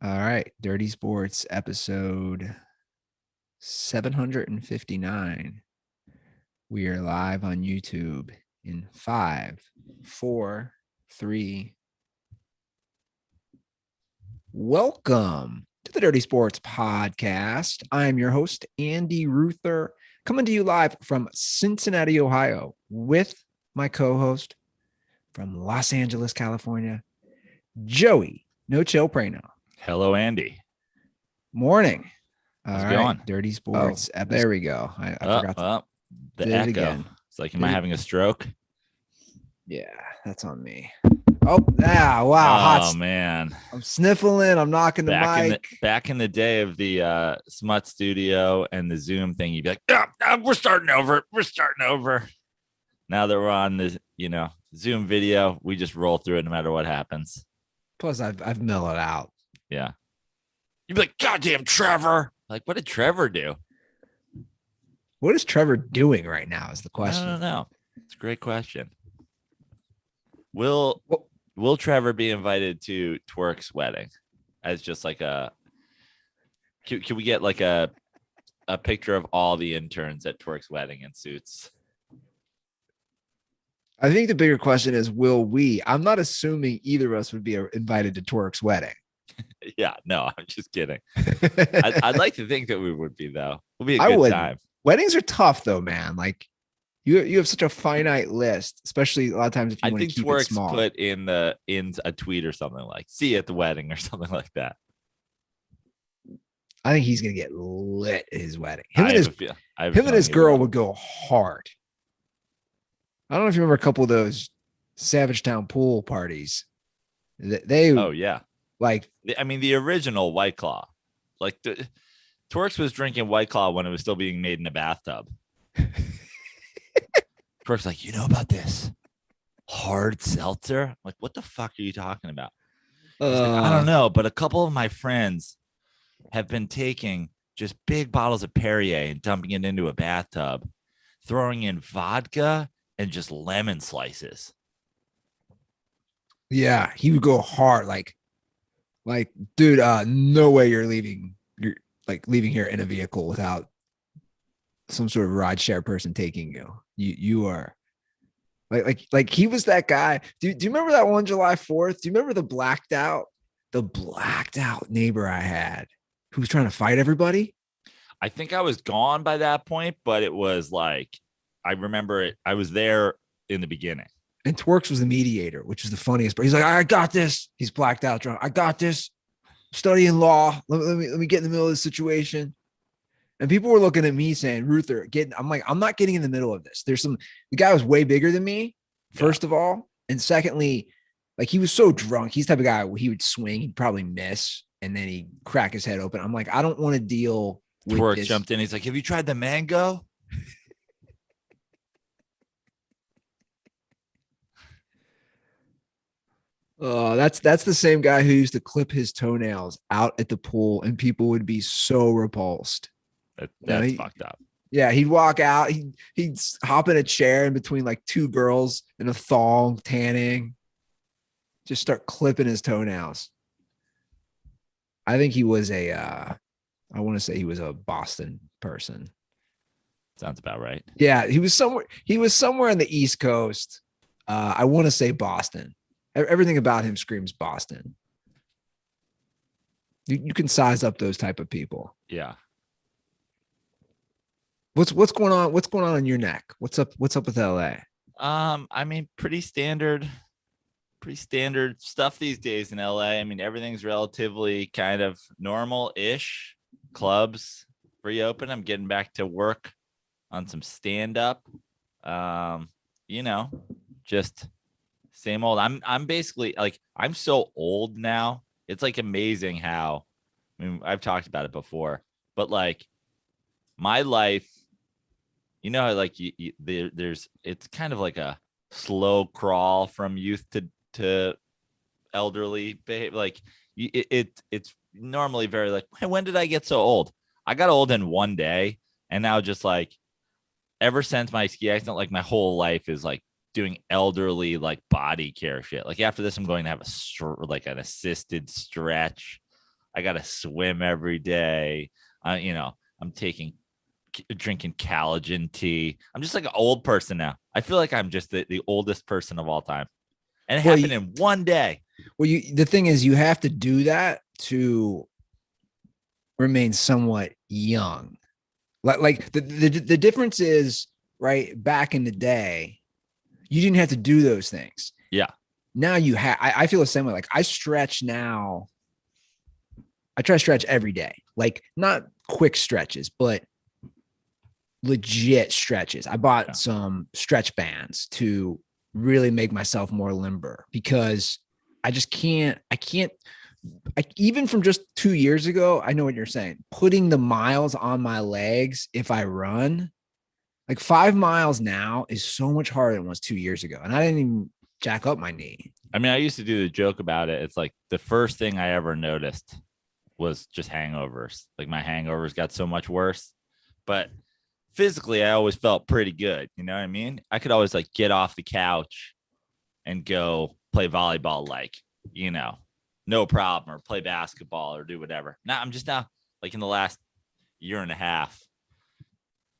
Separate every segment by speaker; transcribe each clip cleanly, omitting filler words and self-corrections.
Speaker 1: All right, Dirty Sports episode 759. We are live on YouTube in 5, 4, 3. Welcome to the Dirty Sports Podcast. I'm your host, Andy Ruther, coming to you live from Cincinnati, Ohio, with my co-host from Los Angeles, California, Joey No Chill Prano.
Speaker 2: Hello, Andy.
Speaker 1: Morning.
Speaker 2: How's
Speaker 1: All
Speaker 2: it
Speaker 1: right,
Speaker 2: going?
Speaker 1: Dirty Sports. There we go. I forgot to
Speaker 2: the
Speaker 1: did it
Speaker 2: echo.
Speaker 1: again.
Speaker 2: It's like, am I having a stroke?
Speaker 1: Yeah, that's on me. Oh, yeah, wow.
Speaker 2: Oh man,
Speaker 1: I'm sniffling. I'm knocking the mic.
Speaker 2: Back in the day of the Smut Studio and the Zoom thing, you'd be like, we're starting over. We're starting over. Now that we're on the Zoom video, we just roll through it no matter what happens.
Speaker 1: Plus, I've mellowed out.
Speaker 2: Yeah. You'd be like, goddamn Trevor. Like, what did Trevor do?
Speaker 1: What is Trevor doing right now is the question.
Speaker 2: I don't know. It's a great question. Will Trevor be invited to Twerk's wedding as just like can we get like a picture of all the interns at Twerk's wedding in suits?
Speaker 1: I think the bigger question is, will we? I'm not assuming either of us would be invited to Twerk's wedding.
Speaker 2: Yeah, no, I'm just kidding. I'd like to think that we would be, though. It'll be a good time.
Speaker 1: Weddings are tough, though, man. Like you have such a finite list, especially a lot of times if you want to keep it small.
Speaker 2: Put in a tweet or something like "see you at the wedding" or something like that.
Speaker 1: I think he's gonna get lit at his wedding. Him and his girl would go hard. I don't know if you remember a couple of those Savage Town pool parties.
Speaker 2: Oh yeah.
Speaker 1: Like,
Speaker 2: I mean, the original White Claw, like Twerks was drinking White Claw when it was still being made in a bathtub. Twerks like, you know about this hard seltzer? I'm like, what the fuck are you talking about? Like, I don't know, but a couple of my friends have been taking just big bottles of Perrier and dumping it into a bathtub, throwing in vodka and just lemon slices.
Speaker 1: Yeah, he would go hard. Like, dude, no way you're leaving. You're like leaving here in a vehicle without some sort of rideshare person taking you. You are like he was that guy. Do you remember that one July 4th? Do you remember the blacked out neighbor I had who was trying to fight everybody?
Speaker 2: I think I was gone by that point, but it was like, I remember it. I was there in the beginning.
Speaker 1: And Twerks was the mediator, which is the funniest. But he's like, I got this. He's blacked out drunk. I got this. Studying law. Let me get in the middle of the situation. And people were looking at me saying, Ruther, I'm like, I'm not getting in the middle of this. The guy was way bigger than me, first of all. And secondly, like, he was so drunk. He's the type of guy where he would swing, he'd probably miss, and then he'd crack his head open. I'm like, I don't want to deal with
Speaker 2: Twerk
Speaker 1: this.
Speaker 2: Jumped in. He's like, have you tried the mango?
Speaker 1: That's the same guy who used to clip his toenails out at the pool, and people would be so repulsed.
Speaker 2: That's fucked up.
Speaker 1: Yeah, he'd walk out. He'd hop in a chair in between like two girls in a thong, tanning, just start clipping his toenails. I think he was I want to say he was a Boston person.
Speaker 2: Sounds about right.
Speaker 1: Yeah, he was somewhere on the East Coast. I want to say Boston. Everything about him screams Boston. You can size up those type of people.
Speaker 2: Yeah.
Speaker 1: What's going on? What's going on in your neck? What's up with LA?
Speaker 2: I mean, pretty standard stuff these days in LA. I mean, everything's relatively kind of normal-ish. Clubs reopen. I'm getting back to work on some stand-up. Just same old. I'm basically like, I'm so old now. It's like amazing how, I mean, I've talked about it before, but like my life, like it's kind of like a slow crawl from youth to elderly behavior. Like it's normally very like, when did I get so old? I got old in one day, and now just like ever since my ski accident, like my whole life is like doing elderly like body care shit. Like after this, I'm going to have an assisted stretch. I got to swim every day. I'm drinking collagen tea. I'm just like an old person now. I feel like I'm just the oldest person of all time. And it happened in one day.
Speaker 1: Well, the thing is, you have to do that to remain somewhat young. Like the difference is, right, back in the day, you didn't have to do those things.
Speaker 2: Yeah.
Speaker 1: Now you have. I feel the same way. Like I stretch now. I try to stretch every day, like not quick stretches, but legit stretches. I bought some stretch bands to really make myself more limber because I just can't. Even from just 2 years ago, I know what you're saying. Putting the miles on my legs if I run, like 5 miles now is so much harder than it was 2 years ago. And I didn't even jack up my knee.
Speaker 2: I mean, I used to do the joke about it. It's like the first thing I ever noticed was just hangovers. Like my hangovers got so much worse. But physically, I always felt pretty good. You know what I mean? I could always like get off the couch and go play volleyball, like, no problem, or play basketball or do whatever. Now I'm just now like in the last year and a half.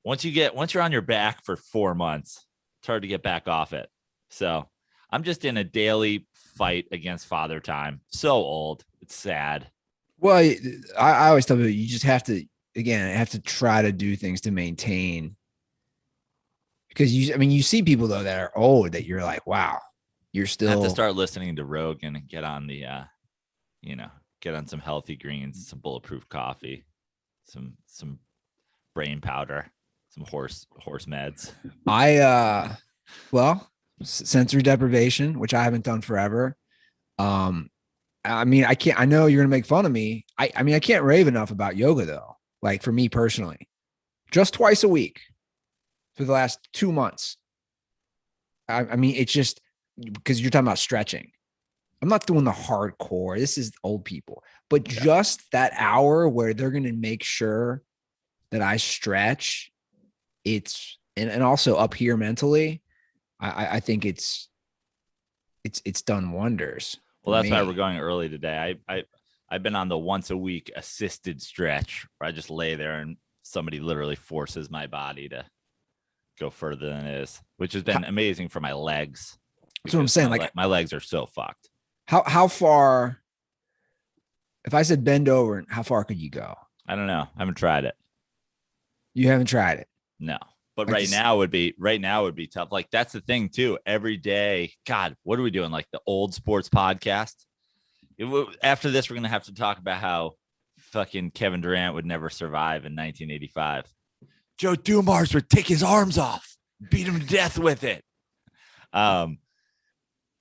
Speaker 2: Once you're on your back for 4 months, it's hard to get back off it. So I'm just in a daily fight against father time. So old. It's sad.
Speaker 1: Well, I always tell people you just have to try to do things to maintain. Because you see people though that are old that you're like, wow, you're still.
Speaker 2: I have to start listening to Rogan and get on the, get on some healthy greens, some bulletproof coffee, some brain powder, some horse meds.
Speaker 1: Sensory deprivation, which I haven't done forever. I know you're gonna make fun of me. I can't rave enough about yoga though. Like for me personally, just twice a week for the last 2 months. It's just because you're talking about stretching. I'm not doing the hardcore. This is old people, but just that hour where they're going to make sure that I stretch. And also up here mentally, I think it's done wonders.
Speaker 2: Well, that's why we're going early today. I've been on the once a week assisted stretch where I just lay there and somebody literally forces my body to go further than it is, which has been amazing for my legs.
Speaker 1: That's what I'm saying. Like
Speaker 2: my legs are so fucked.
Speaker 1: How far, if I said bend over, how far could you go?
Speaker 2: I don't know. I haven't tried it.
Speaker 1: You haven't tried it?
Speaker 2: No. But right now would be tough. Like that's the thing too. Every day, God, what are we doing? Like the old sports podcast. After this, we're going to have to talk about how fucking Kevin Durant would never survive in 1985. Joe Dumars would take his arms off, beat him to death with it.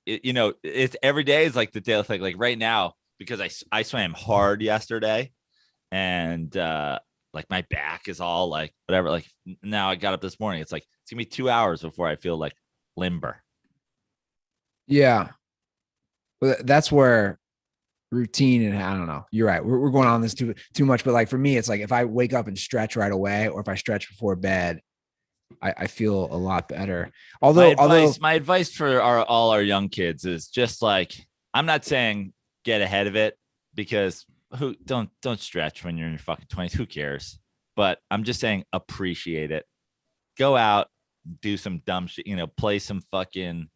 Speaker 2: It's every day is like the daily thing. Like right now, because I swam hard yesterday and like my back is all like whatever. Like now I got up this morning. It's like it's gonna be 2 hours before I feel like limber.
Speaker 1: Yeah. Well, that's where routine and I don't know. You're right. We're going on this too much, but like for me, it's like if I wake up and stretch right away, or if I stretch before bed, I feel a lot better. Although
Speaker 2: my advice for all our young kids is just like, I'm not saying get ahead of it because don't stretch when you're in your fucking 20s. Who cares? But I'm just saying appreciate it. Go out, do some dumb shit, play some fucking,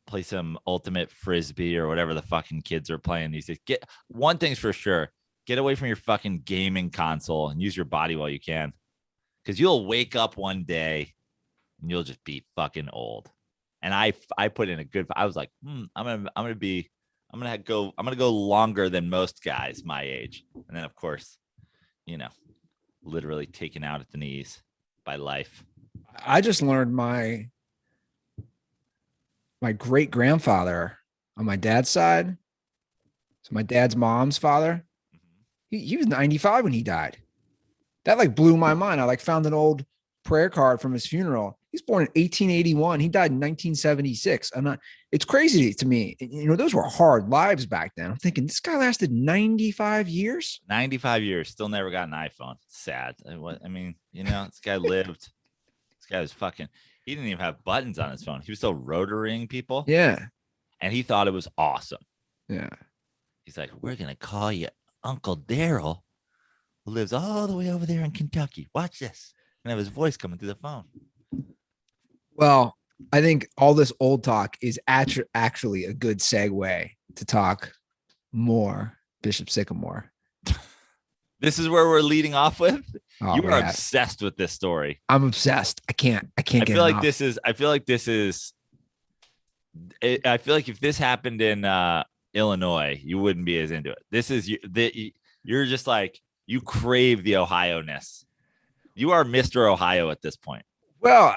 Speaker 2: play some ultimate frisbee or whatever the fucking kids are playing these days. Get one thing's for sure. Get away from your fucking gaming console and use your body while you can. Because you'll wake up one day and you'll just be fucking old. And I put in I was like, I'm gonna go longer than most guys my age. And then of course, literally taken out at the knees by life.
Speaker 1: I just learned my great grandfather on my dad's side. So my dad's mom's father, he was 95 when he died. That like blew my mind. I like found an old prayer card from his funeral. He's born in 1881. He died in 1976. It's crazy to me. Those were hard lives back then. I'm thinking this guy lasted 95 years.
Speaker 2: 95 years. Still never got an iPhone. Sad. This guy lived. This guy was fucking, he didn't even have buttons on his phone. He was still rotoring people.
Speaker 1: Yeah.
Speaker 2: And he thought it was awesome.
Speaker 1: Yeah.
Speaker 2: He's like, we're going to call you Uncle Daryl, who lives all the way over there in Kentucky. Watch this. And have his voice coming through the phone.
Speaker 1: Well, I think all this old talk is actually a good segue to talk more Bishop Sycamore.
Speaker 2: This is where we're leading off with.
Speaker 1: Oh,
Speaker 2: You are
Speaker 1: yeah.
Speaker 2: obsessed with this story.
Speaker 1: I'm obsessed. I can't
Speaker 2: I
Speaker 1: get
Speaker 2: feel like
Speaker 1: enough.
Speaker 2: I feel like if this happened in Illinois, you wouldn't be as into it. You're just like, you crave the Ohio-ness. You are Mr. Ohio at this point.
Speaker 1: Well,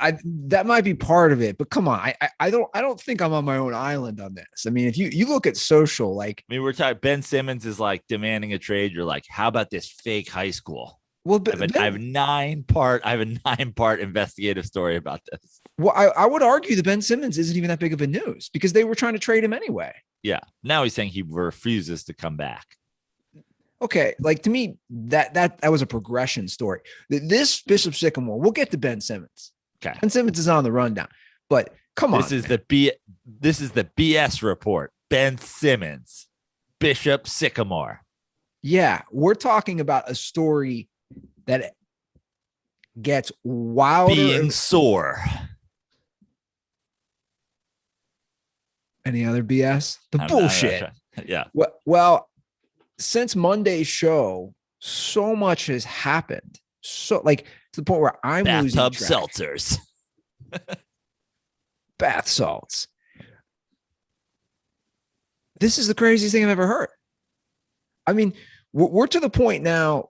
Speaker 1: that might be part of it, but come on, I don't think I'm on my own island on this. I mean, if you look at social, like,
Speaker 2: I mean, we're talking. Ben Simmons is like demanding a trade. You're like, how about this fake high school?
Speaker 1: well,
Speaker 2: I have a 9-part investigative story about this.
Speaker 1: well, I would argue that Ben Simmons isn't even that big of a news because they were trying to trade him anyway.
Speaker 2: Yeah. Now he's saying he refuses to come back.
Speaker 1: Okay, like, to me, that was a progression story. This Bishop Sycamore, we'll get to Ben Simmons.
Speaker 2: Okay.
Speaker 1: Ben Simmons is on the rundown, but come on.
Speaker 2: This is the BS report. Ben Simmons, Bishop Sycamore.
Speaker 1: Yeah, we're talking about a story that gets wilder.
Speaker 2: Being sore.
Speaker 1: Any other BS? The
Speaker 2: I'm
Speaker 1: bullshit.
Speaker 2: Yeah.
Speaker 1: Well, since Monday's show, so much has happened. So, like, to the point where I'm losing
Speaker 2: Bathtub
Speaker 1: track.
Speaker 2: seltzers.
Speaker 1: Bath salts. This is the craziest thing I've ever heard. I mean, we're to the point now.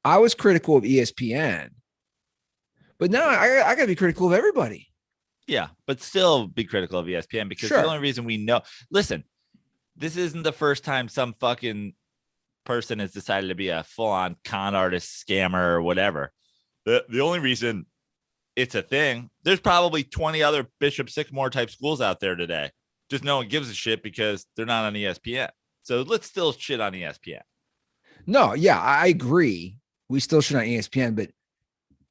Speaker 1: I was critical of ESPN, but now I got to be critical of everybody.
Speaker 2: Yeah, but still be critical of ESPN because
Speaker 1: Sure.
Speaker 2: the only reason we know. Listen, this isn't the first time some fucking person has decided to be a full-on con artist, scammer, or whatever. The only reason it's a thing, there's probably 20 other Bishop Sycamore type schools out there today. Just no one gives a shit because they're not on ESPN. So let's still shit on ESPN.
Speaker 1: No, yeah, I agree. We still should on ESPN, but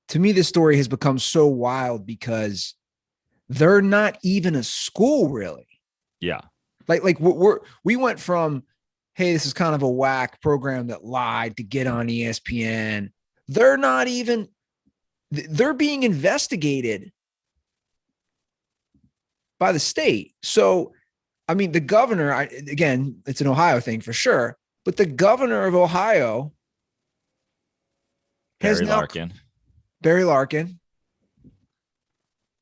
Speaker 1: to me, this story has become so wild because they're not even a school, really.
Speaker 2: Yeah.
Speaker 1: Like we went from, hey, this is kind of a whack program that lied to get on ESPN. They're not even. They're being investigated by the state. So, I mean, the governor, again, it's an Ohio thing for sure, but the governor of Ohio has now, Barry Larkin,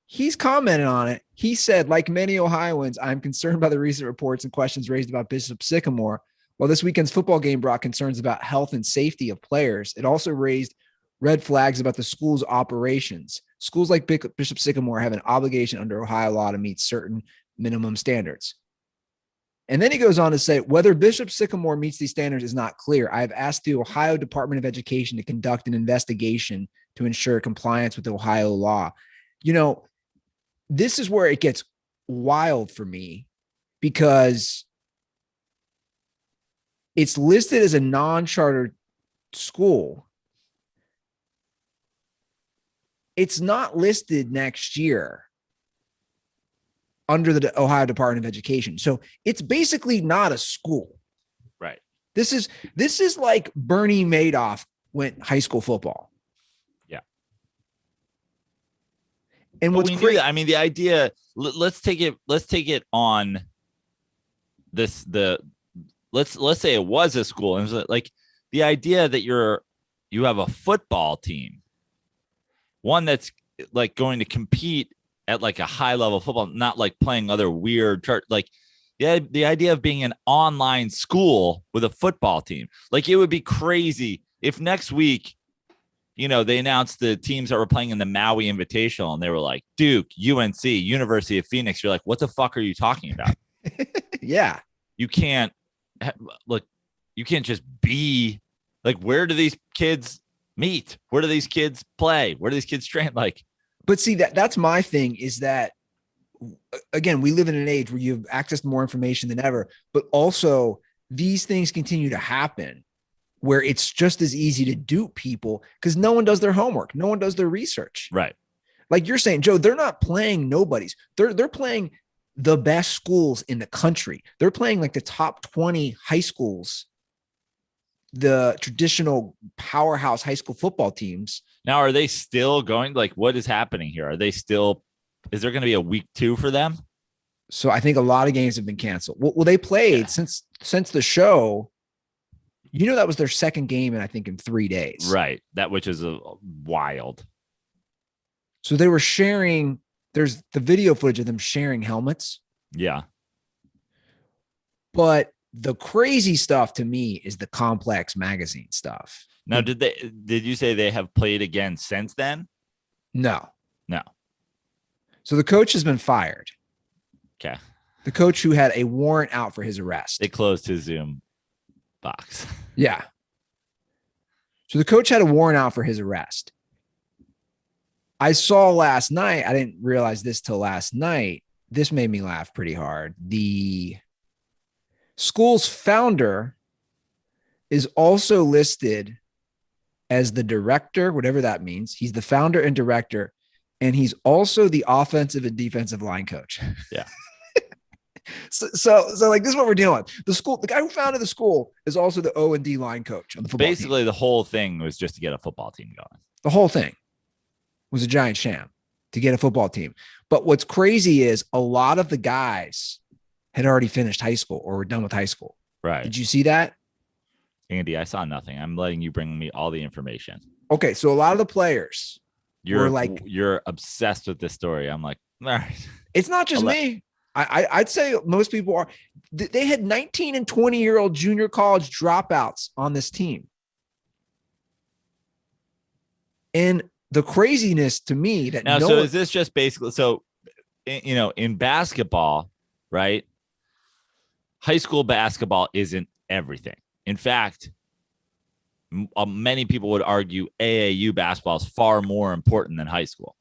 Speaker 1: he's commented on it. He said, like many Ohioans, I'm concerned by the recent reports and questions raised about Bishop Sycamore. While this weekend's football game brought concerns about health and safety of players, it also raised red flags about the school's operations. Schools like Bishop Sycamore have an obligation under Ohio law to meet certain minimum standards. And then he goes on to say, whether Bishop Sycamore meets these standards is not clear. I have asked the Ohio Department of Education to conduct an investigation to ensure compliance with Ohio law. You know, this is where it gets wild for me because it's listed as a non-chartered school. It's not listed next year under the Ohio Department of Education. So it's basically not a school.
Speaker 2: Right.
Speaker 1: This is like Bernie Madoff went high school football.
Speaker 2: Yeah.
Speaker 1: And
Speaker 2: but
Speaker 1: what's great,
Speaker 2: I mean, the idea, let's take it on this, let's say it was a school. And it was like the idea that you have a football team, one that's like going to compete at like a high level football, not like playing other weird like the idea of being an online school with a football team. Like it would be crazy if next week, you know, they announced the teams that were playing in the Maui Invitational and they were like Duke, UNC, University of Phoenix. You're like, what the fuck are you talking about?
Speaker 1: yeah.
Speaker 2: You can't just be like, where do these kids meet? Where do these kids play? Where do these kids train? Like,
Speaker 1: but see, that's my thing is that, again, we live in an age where you have access to more information than ever, but also these things continue to happen where it's just as easy to dupe people because no one does their homework. No one does their research.
Speaker 2: Right.
Speaker 1: Like you're saying, Joe, they're not playing nobodies. They're playing the best schools in the country. They're playing like the top 20 high schools, the traditional powerhouse high school football teams.
Speaker 2: Now, are they still going? Like, what is happening here? Are they still? Is there going to be a week 2 for them?
Speaker 1: So I think a lot of games have been canceled. Well, they played since the show. You know, that was their second game, and I think in 3 days.
Speaker 2: Right. That which is wild.
Speaker 1: So they were sharing. There's the video footage of them sharing helmets.
Speaker 2: Yeah.
Speaker 1: But the crazy stuff to me is the Complex magazine stuff.
Speaker 2: Now, did you say they have played again since then?
Speaker 1: No.
Speaker 2: No.
Speaker 1: So the coach has been fired.
Speaker 2: Okay.
Speaker 1: The coach who had a warrant out for his arrest.
Speaker 2: They closed his Zoom box.
Speaker 1: Yeah. So the coach had a warrant out for his arrest. I saw last night, I didn't realize this till last night. This made me laugh pretty hard. The school's founder is also listed as the director, whatever that means. He's the founder and director, and he's also the offensive and defensive line coach.
Speaker 2: Yeah.
Speaker 1: So like this is what we're dealing with. The guy who founded the school is also the O&D line coach on the football
Speaker 2: Basically,
Speaker 1: team.
Speaker 2: the whole thing was just to get a football team going.
Speaker 1: The whole thing was a giant sham to get a football team. But what's crazy is a lot of the guys had already finished high school or were done with high school.
Speaker 2: Right.
Speaker 1: Did you see that?
Speaker 2: Andy, I saw nothing. I'm letting you bring me all the information.
Speaker 1: Okay, so a lot of the players
Speaker 2: you're obsessed with this story. I'm like, all right.
Speaker 1: It's not just me. I'd say most people are. They had 19 and 20-year-old junior college dropouts on this team. And the craziness to me that
Speaker 2: now, is this just basically, in basketball, right? High school basketball isn't everything. In fact, many people would argue AAU basketball is far more important than high school.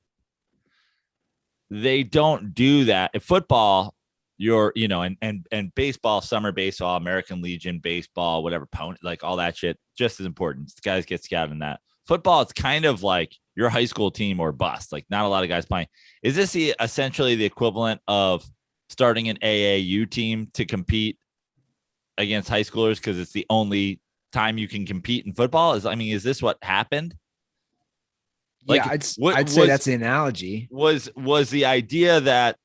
Speaker 2: They don't do that. In football, and baseball, summer baseball, American Legion baseball, whatever, pony, like all that shit, just as important. Guys get scouted in that. Football, it's kind of like your high school team or bust. Like not a lot of guys playing. Is this essentially the equivalent of starting an AAU team to compete against high schoolers because it's the only time you can compete in football? Is this what happened?
Speaker 1: Like, yeah, I'd say that's the analogy.
Speaker 2: Was the idea that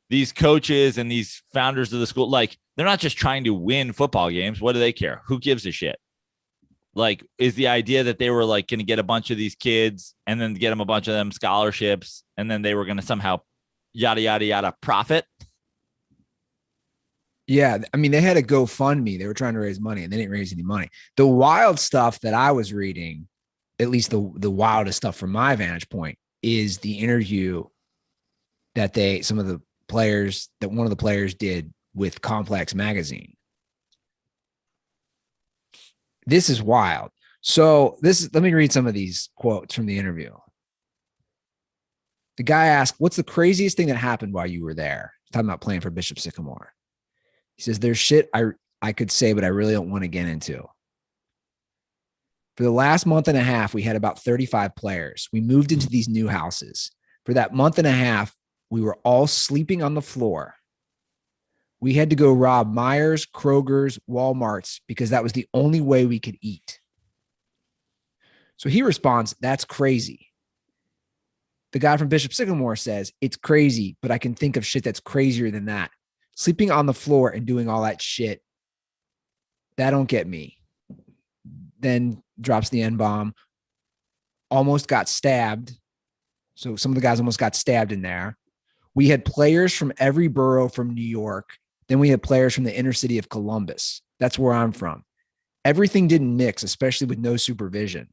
Speaker 2: these coaches and these founders of the school, like, they're not just trying to win football games. What do they care? Who gives a shit? Like, is the idea that they were like going to get a bunch of these kids and then get them a bunch of them scholarships and then they were going to somehow yada, yada, yada profit?
Speaker 1: Yeah. I mean, they had a GoFundMe. They were trying to raise money and they didn't raise any money. The wild stuff that I was reading, at least the wildest stuff from my vantage point, is the interview that one of the players did with Complex magazine. This is wild. So let me read some of these quotes from the interview. The guy asked, what's the craziest thing that happened while you were there? He's talking about playing for Bishop Sycamore. He says, there's shit I could say, but I really don't want to get into. For the last month and a half, we had about 35 players. We moved into these new houses. For that month and a half, we were all sleeping on the floor. We had to go rob Myers, Kroger's, Walmart's because that was the only way we could eat. So he responds, that's crazy. The guy from Bishop Sycamore says, it's crazy, but I can think of shit that's crazier than that. Sleeping on the floor and doing all that shit, that don't get me. Then drops the N-bomb. Almost got stabbed. So some of the guys almost got stabbed in there. We had players from every borough from New York. Then we had players from the inner city of Columbus. That's where I'm from. Everything didn't mix, especially with no supervision.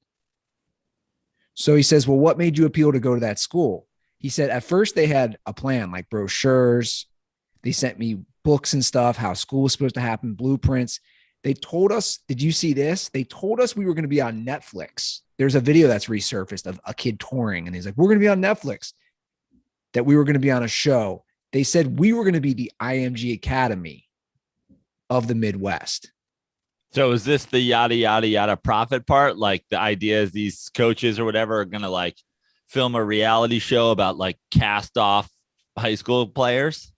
Speaker 1: So he says, well, what made you appeal to go to that school? He said, at first they had a plan, like brochures. They sent me books and stuff, how school was supposed to happen, blueprints. They told us, did you see this? They told us we were going to be on Netflix. There's a video that's resurfaced of a kid touring. And he's like, we're going to be on Netflix. That we were going to be on a show. They said we were going to be the IMG Academy of the Midwest.
Speaker 2: So is this the yada, yada, yada profit part? Like the idea is these coaches or whatever are going to like film a reality show about like cast off high school players?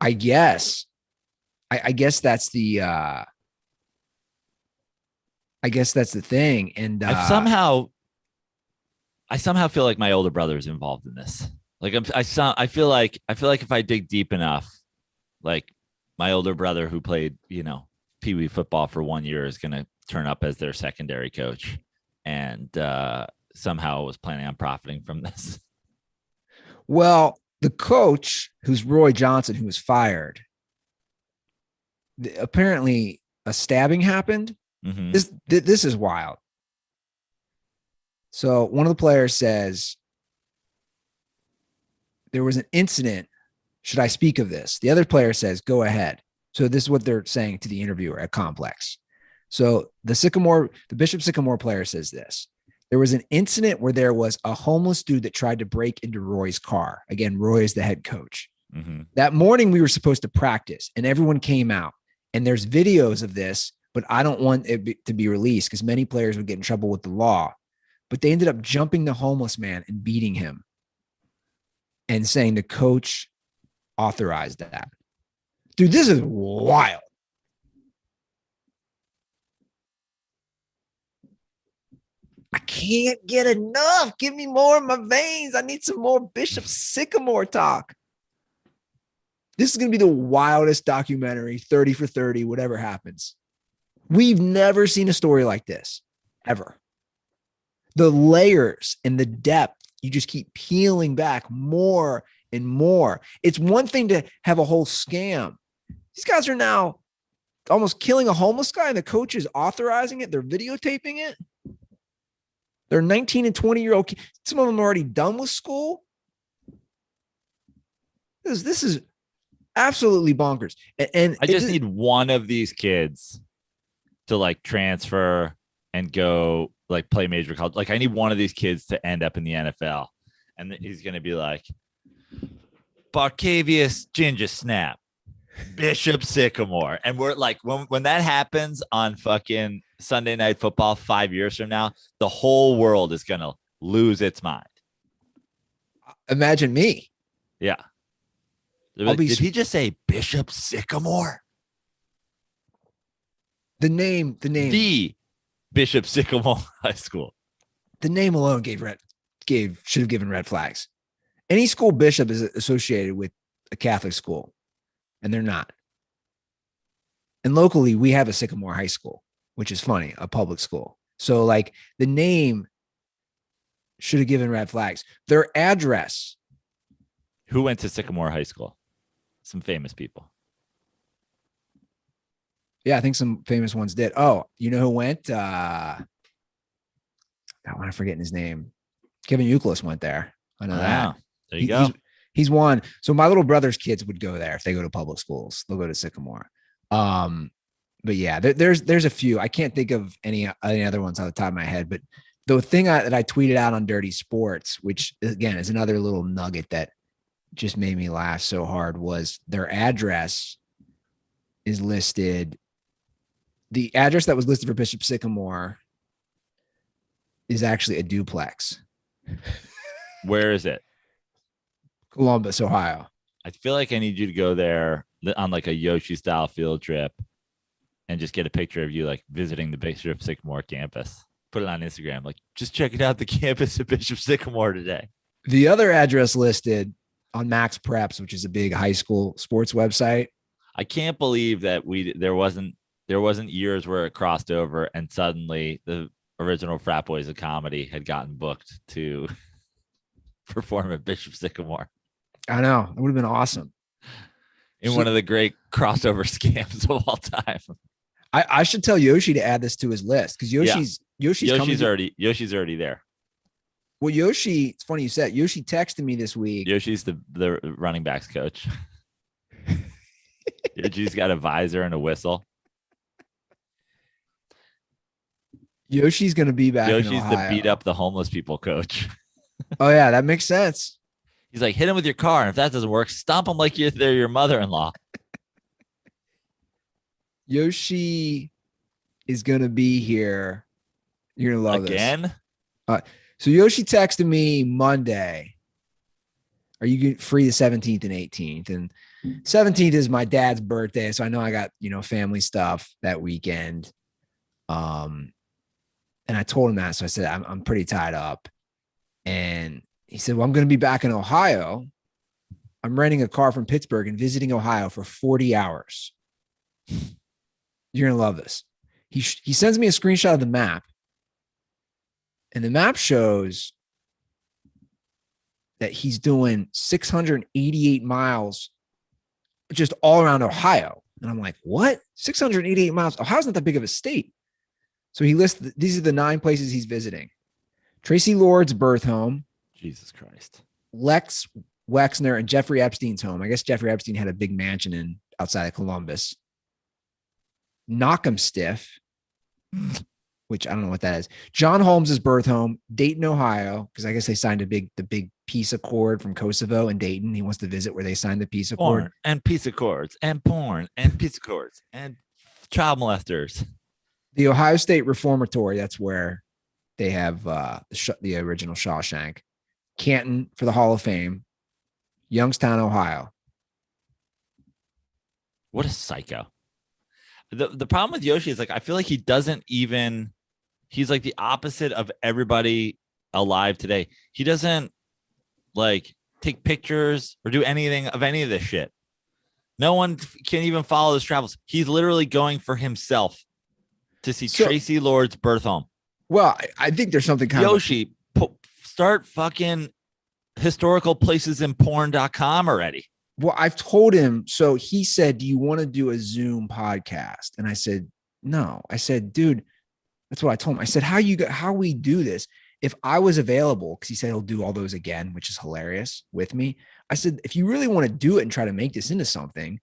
Speaker 1: I guess. I guess that's the thing. And
Speaker 2: I somehow feel like my older brother is involved in this. Like I feel like if I dig deep enough, like my older brother who played, Pee Wee football for 1 year is going to turn up as their secondary coach, and somehow was planning on profiting from this.
Speaker 1: well, the coach, who's Roy Johnson, who was fired, apparently a stabbing happened.
Speaker 2: Mm-hmm.
Speaker 1: This is wild. So one of the players says, there was an incident. Should I speak of this? The other player says, go ahead. So this is what they're saying to the interviewer at Complex. So the Bishop Sycamore player says this. There was an incident where there was a homeless dude that tried to break into Roy's car. Again, Roy is the head coach.
Speaker 2: Mm-hmm.
Speaker 1: That morning we were supposed to practice and everyone came out, and there's videos of this, but I don't want it to be released because many players would get in trouble with the law. But they ended up jumping the homeless man and beating him and saying the coach authorized that. Dude, this is wild. I can't get enough. Give me more in my veins. I need some more Bishop Sycamore talk. This is going to be the wildest documentary, 30 for 30, whatever happens. We've never seen a story like this, ever. The layers and the depth, you just keep peeling back more and more. It's one thing to have a whole scam. These guys are now almost killing a homeless guy, and the coach is authorizing it. They're videotaping it. They're 19 and 20-year-old kids. Some of them are already done with school. This is absolutely bonkers. And
Speaker 2: I just need one of these kids to like transfer and go like play major college. Like I need one of these kids to end up in the NFL, and he's going to be like Barcavius Ginger Snap, Bishop Sycamore. And we're like, when that happens on fucking Sunday Night Football 5 years from now, the whole world is going to lose its mind.
Speaker 1: Imagine me.
Speaker 2: Yeah. Did he just say Bishop Sycamore?
Speaker 1: The name.
Speaker 2: The Bishop Sycamore High School.
Speaker 1: The name alone should have given red flags. Any school bishop is associated with a Catholic school, and they're not. And locally, we have a Sycamore High School, which is funny, a public school. So like the name should have given red flags. Their address.
Speaker 2: Who went to Sycamore High School? Some famous people.
Speaker 1: Yeah, I think some famous ones did. Oh, you know who went? God, I'm forgetting his name. Kevin Euclid went there. I know that.
Speaker 2: There you go.
Speaker 1: He's one. So my little brother's kids would go there if they go to public schools. They'll go to Sycamore. But yeah, there's a few. I can't think of any other ones on the top of my head. But the thing that I tweeted out on Dirty Sports, which again is another little nugget that just made me laugh so hard, was their address is listed. The address that was listed for Bishop Sycamore is actually a duplex.
Speaker 2: Where is it?
Speaker 1: Columbus, Ohio.
Speaker 2: I feel like I need you to go there on like a Yoshi style field trip and just get a picture of you like visiting the Bishop Sycamore campus. Put it on Instagram. Like, just checking out the campus of Bishop Sycamore today.
Speaker 1: The other address listed on Max Preps, which is a big high school sports website.
Speaker 2: I can't believe that there wasn't years where it crossed over and suddenly the original Frat Boys of Comedy had gotten booked to perform at Bishop Sycamore.
Speaker 1: I know. It would have been awesome.
Speaker 2: In one of the great crossover scams of all time.
Speaker 1: I should tell Yoshi to add this to his list because Yoshi's
Speaker 2: already there.
Speaker 1: Well, Yoshi, it's funny you said Yoshi texted me this week.
Speaker 2: Yoshi's the running backs coach. Yoshi's got a visor and a whistle.
Speaker 1: Yoshi's going to be back.
Speaker 2: Yoshi's the beat up the homeless people coach.
Speaker 1: Oh yeah, that makes sense.
Speaker 2: He's like, hit him with your car, and if that doesn't work, stomp him like they're your mother-in-law.
Speaker 1: Yoshi is going to be here. You're going to love
Speaker 2: again.
Speaker 1: This. So Yoshi texted me Monday. Are you free the 17th and 18th? And 17th is my dad's birthday, so I know I got, family stuff that weekend. And I told him that, so I said I'm pretty tied up. And he said, well, I'm going to be back in Ohio. I'm renting a car from Pittsburgh and visiting Ohio for 40 hours. You're going to love this. He sends me a screenshot of the map, and the map shows that he's doing 688 miles just all around Ohio. And I'm like, what? 688 miles? Ohio's not that big of a state. So he lists, these are the 9 places he's visiting. Tracy Lord's birth home.
Speaker 2: Jesus Christ.
Speaker 1: Lex Wexner and Jeffrey Epstein's home. I guess Jeffrey Epstein had a big mansion outside of Columbus. Knockemstiff, which I don't know what that is. John Holmes's birth home, Dayton, Ohio, because I guess they signed the big peace accord from Kosovo and Dayton. He wants to visit where they signed the peace accord.
Speaker 2: Porn and peace accords and porn and peace accords and child molesters.
Speaker 1: The Ohio State Reformatory, that's where they have the original Shawshank. Canton for the Hall of Fame. Youngstown, Ohio.
Speaker 2: What a psycho. The problem with Yoshi is, like, I feel like he doesn't even, he's like the opposite of everybody alive today. He doesn't like take pictures or do anything of any of this shit. No one can even follow his travels. He's literally going for himself to see Tracy Lord's birth home.
Speaker 1: Well, I think there's something kind
Speaker 2: Yoshi, start fucking historical places in porn.com already.
Speaker 1: Well, I've told him. So he said, do you want to do a Zoom podcast? And I said, no. I said, dude, that's what I told him. I said, how we do this? If I was available, because he said he'll do all those again, which is hilarious with me. I said, if you really want to do it and try to make this into something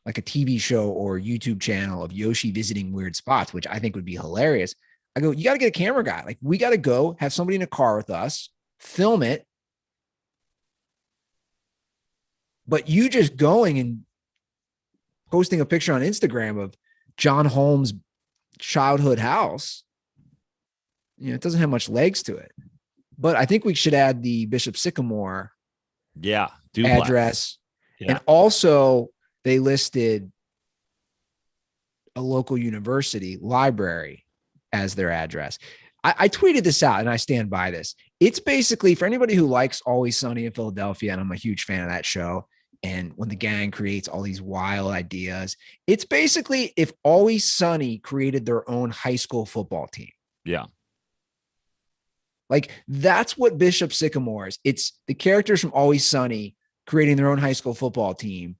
Speaker 1: like a TV show or YouTube channel of Yoshi visiting weird spots, which I think would be hilarious. I go, you got to get a camera guy. Like, we got to go have somebody in a car with us, film it. But you just going and posting a picture on Instagram of John Holmes' childhood house, it doesn't have much legs to it. But I think we should add the Bishop Sycamore address. Yeah. And also they listed a local university library as their address. I tweeted this out and I stand by this. It's basically, for anybody who likes Always Sunny in Philadelphia, and I'm a huge fan of that show, and when the gang creates all these wild ideas, it's basically if Always Sunny created their own high school football team.
Speaker 2: Yeah.
Speaker 1: Like, that's what Bishop Sycamore is. It's the characters from Always Sunny creating their own high school football team.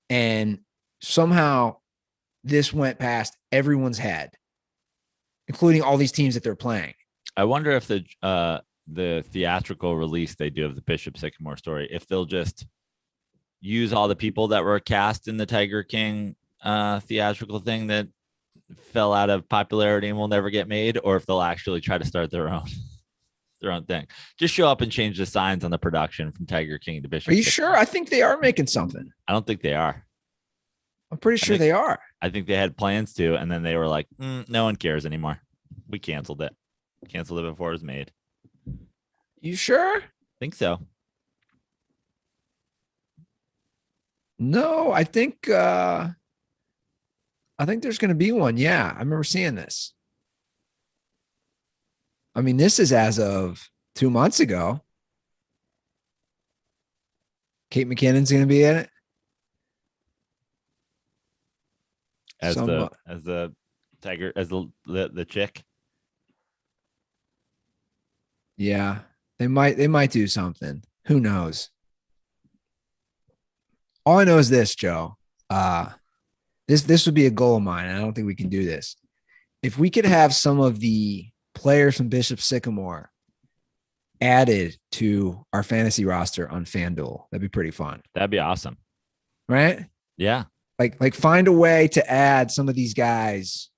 Speaker 1: And somehow this went past everyone's head, including all these teams that they're playing.
Speaker 2: I wonder if the theatrical release they do of the Bishop Sycamore story, if they'll just use all the people that were cast in the Tiger King theatrical thing that fell out of popularity and will never get made, or if they'll actually try to start their own thing. Just show up and change the signs on the production from Tiger King to Bishop.
Speaker 1: Are you sure? I think they are making something.
Speaker 2: I don't think they are.
Speaker 1: I'm pretty sure they are.
Speaker 2: I think they had plans to, and then they were like, no one cares anymore. We canceled it. Canceled it before it was made.
Speaker 1: You sure?
Speaker 2: Think so.
Speaker 1: No, I think there's going to be one. Yeah, I remember seeing this. I mean, this is as of 2 months ago. Kate McKinnon's going to be in it.
Speaker 2: As the tiger, as the chick.
Speaker 1: Yeah, they might do something. Who knows? All I know is this, Joe. This would be a goal of mine. I don't think we can do this. If we could have some of the players from Bishop Sycamore added to our fantasy roster on FanDuel, that'd be pretty fun.
Speaker 2: That'd be awesome.
Speaker 1: Right?
Speaker 2: Yeah.
Speaker 1: Like find a way to add some of these guys.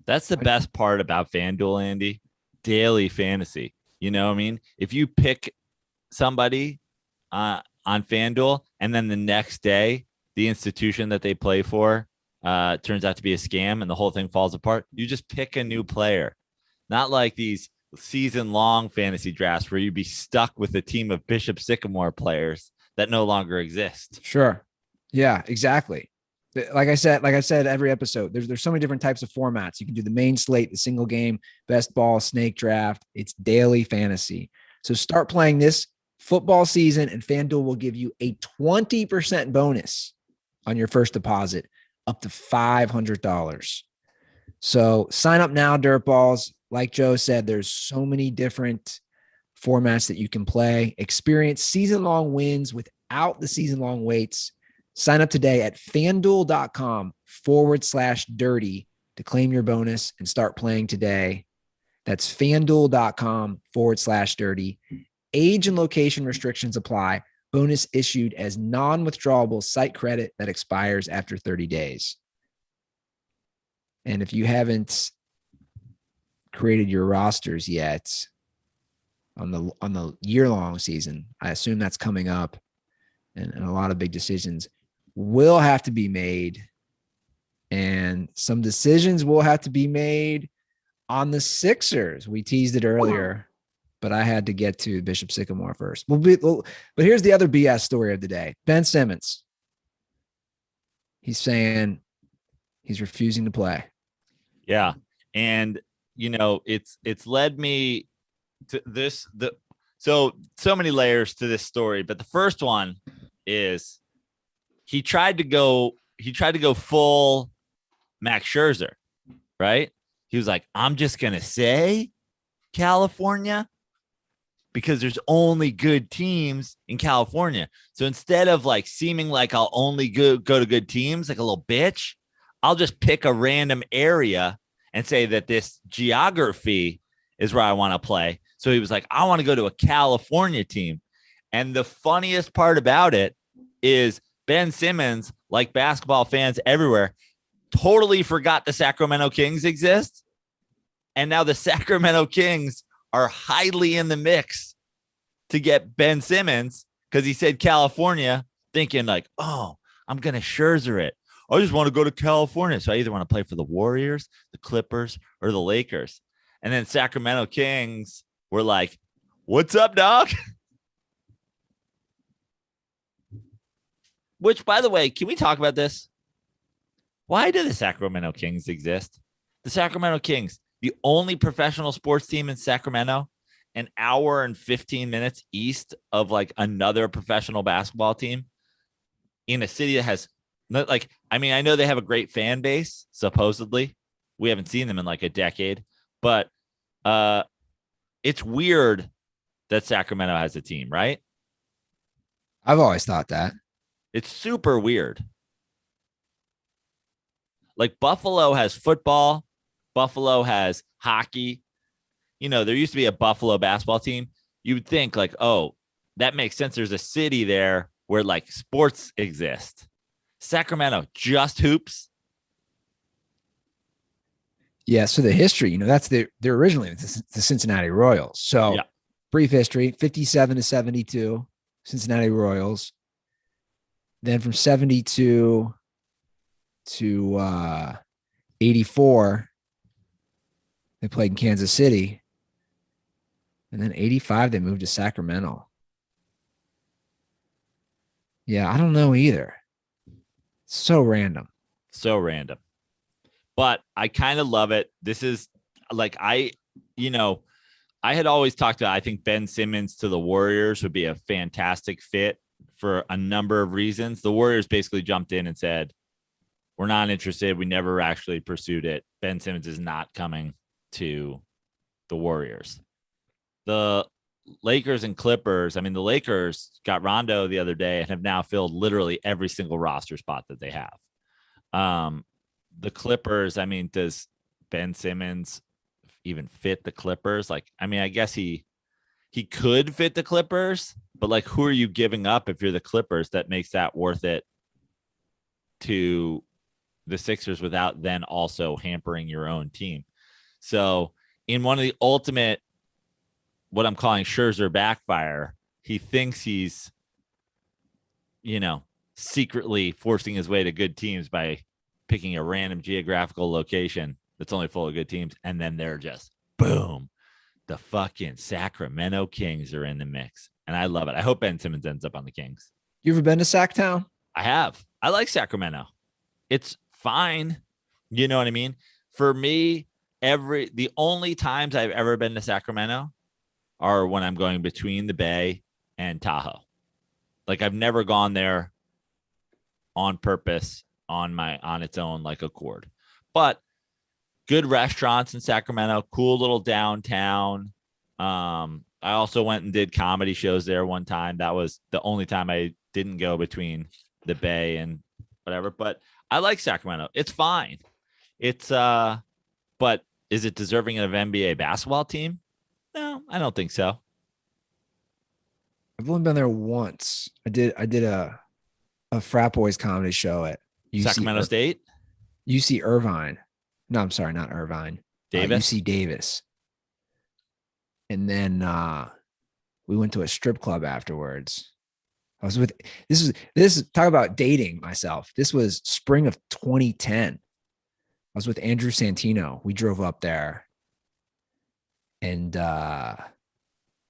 Speaker 2: That's the best part about FanDuel, Andy. Daily fantasy. You know what I mean? If you pick somebody on FanDuel and then the next day, the institution that they play for turns out to be a scam and the whole thing falls apart, you just pick a new player. Not like these season-long fantasy drafts where you'd be stuck with a team of Bishop Sycamore players that no longer exist.
Speaker 1: Sure. Yeah, exactly. Like I said, every episode, there's so many different types of formats. You can do the main slate, the single game, best ball, snake draft. It's daily fantasy. So start playing this football season, and FanDuel will give you a 20% bonus on your first deposit, up to $500. So sign up now, Dirtballs. Like Joe said, there's so many different formats that you can play. Experience season-long wins without the season-long waits. Sign up today at fanduel.com/dirty to claim your bonus and start playing today. That's fanduel.com/dirty. Age and location restrictions apply. Bonus issued as non-withdrawable site credit that expires after 30 days. And if you haven't created your rosters yet on the year-long season, I assume that's coming up, and a lot of big decisions will have to be made, and some decisions will have to be made on the Sixers. We teased it earlier, but I had to get to Bishop Sycamore first. But here's the other BS story of the day. Ben Simmons. He's saying he's refusing to play.
Speaker 2: Yeah. And, it's led me to this, so many layers to this story, but the first one is he tried to go full Max Scherzer, right? He was like, I'm just going to say California because there's only good teams in California. So instead of like seeming like I'll only go to good teams, like a little bitch, I'll just pick a random area and say that this geography is where I want to play. So he was like, I want to go to a California team. And the funniest part about it is Ben Simmons, like basketball fans everywhere, totally forgot the Sacramento Kings exist. And now the Sacramento Kings are highly in the mix to get Ben Simmons because he said California, thinking like, oh, I'm going to Scherzer it. I just want to go to California. So I either want to play for the Warriors, the Clippers, or the Lakers. And then Sacramento Kings were like, what's up, dog? Which, by the way, can we talk about this? Why do the Sacramento Kings exist? The Sacramento Kings, the only professional sports team in Sacramento, an hour and 15 minutes east of like another professional basketball team in a city that has I know they have a great fan base, supposedly. We haven't seen them in like a decade, but it's weird that Sacramento has a team, right?
Speaker 1: I've always thought that.
Speaker 2: It's super weird. Like Buffalo has football. Buffalo has hockey. There used to be a Buffalo basketball team. You would think like, oh, that makes sense. There's a city there where like sports exist. Sacramento, just hoops.
Speaker 1: Yeah. So the history, that's they're originally the Cincinnati Royals. So yeah. Brief history, 57-72, Cincinnati Royals. Then from 72 to 84, they played in Kansas City. And then 85, they moved to Sacramento. Yeah, I don't know either. So random. But
Speaker 2: I kind of love it. This is like, I had always talked about, I think Ben Simmons to the Warriors would be a fantastic fit for a number of reasons. The Warriors basically jumped in and said, we're not interested. We never actually pursued it. Ben Simmons is not coming to the Warriors. The Lakers and Clippers, the Lakers got Rondo the other day and have now filled literally every single roster spot that they have. The Clippers, does Ben Simmons even fit the Clippers? I guess he could fit the Clippers, but like, who are you giving up if you're the Clippers that makes that worth it to the Sixers without then also hampering your own team? So in one of the ultimate, what I'm calling Scherzer backfire, he thinks he's, secretly forcing his way to good teams by picking a random geographical location that's only full of good teams. And then they're just, boom, the fucking Sacramento Kings are in the mix. And I love it. I hope Ben Simmons ends up on the Kings.
Speaker 1: You ever been to Sacktown?
Speaker 2: I have. I like Sacramento. It's fine. You know what I mean? For me, the only times I've ever been to Sacramento are when I'm going between the Bay and Tahoe. Like I've never gone there on purpose on its own like accord. But good restaurants in Sacramento, cool little downtown. I also went and did comedy shows there one time. That was the only time I didn't go between the Bay and whatever. But I like Sacramento. It's fine. It's but is it deserving of NBA basketball team? No, I don't think so.
Speaker 1: I've only been there once. I did a frat boys comedy show at
Speaker 2: Sacramento State,
Speaker 1: UC Irvine. No, I'm sorry, not Irvine.
Speaker 2: Davis.
Speaker 1: UC Davis. And then we went to a strip club afterwards. I was with this is talk about dating myself. This was spring of 2010. I was with Andrew Santino. We drove up there and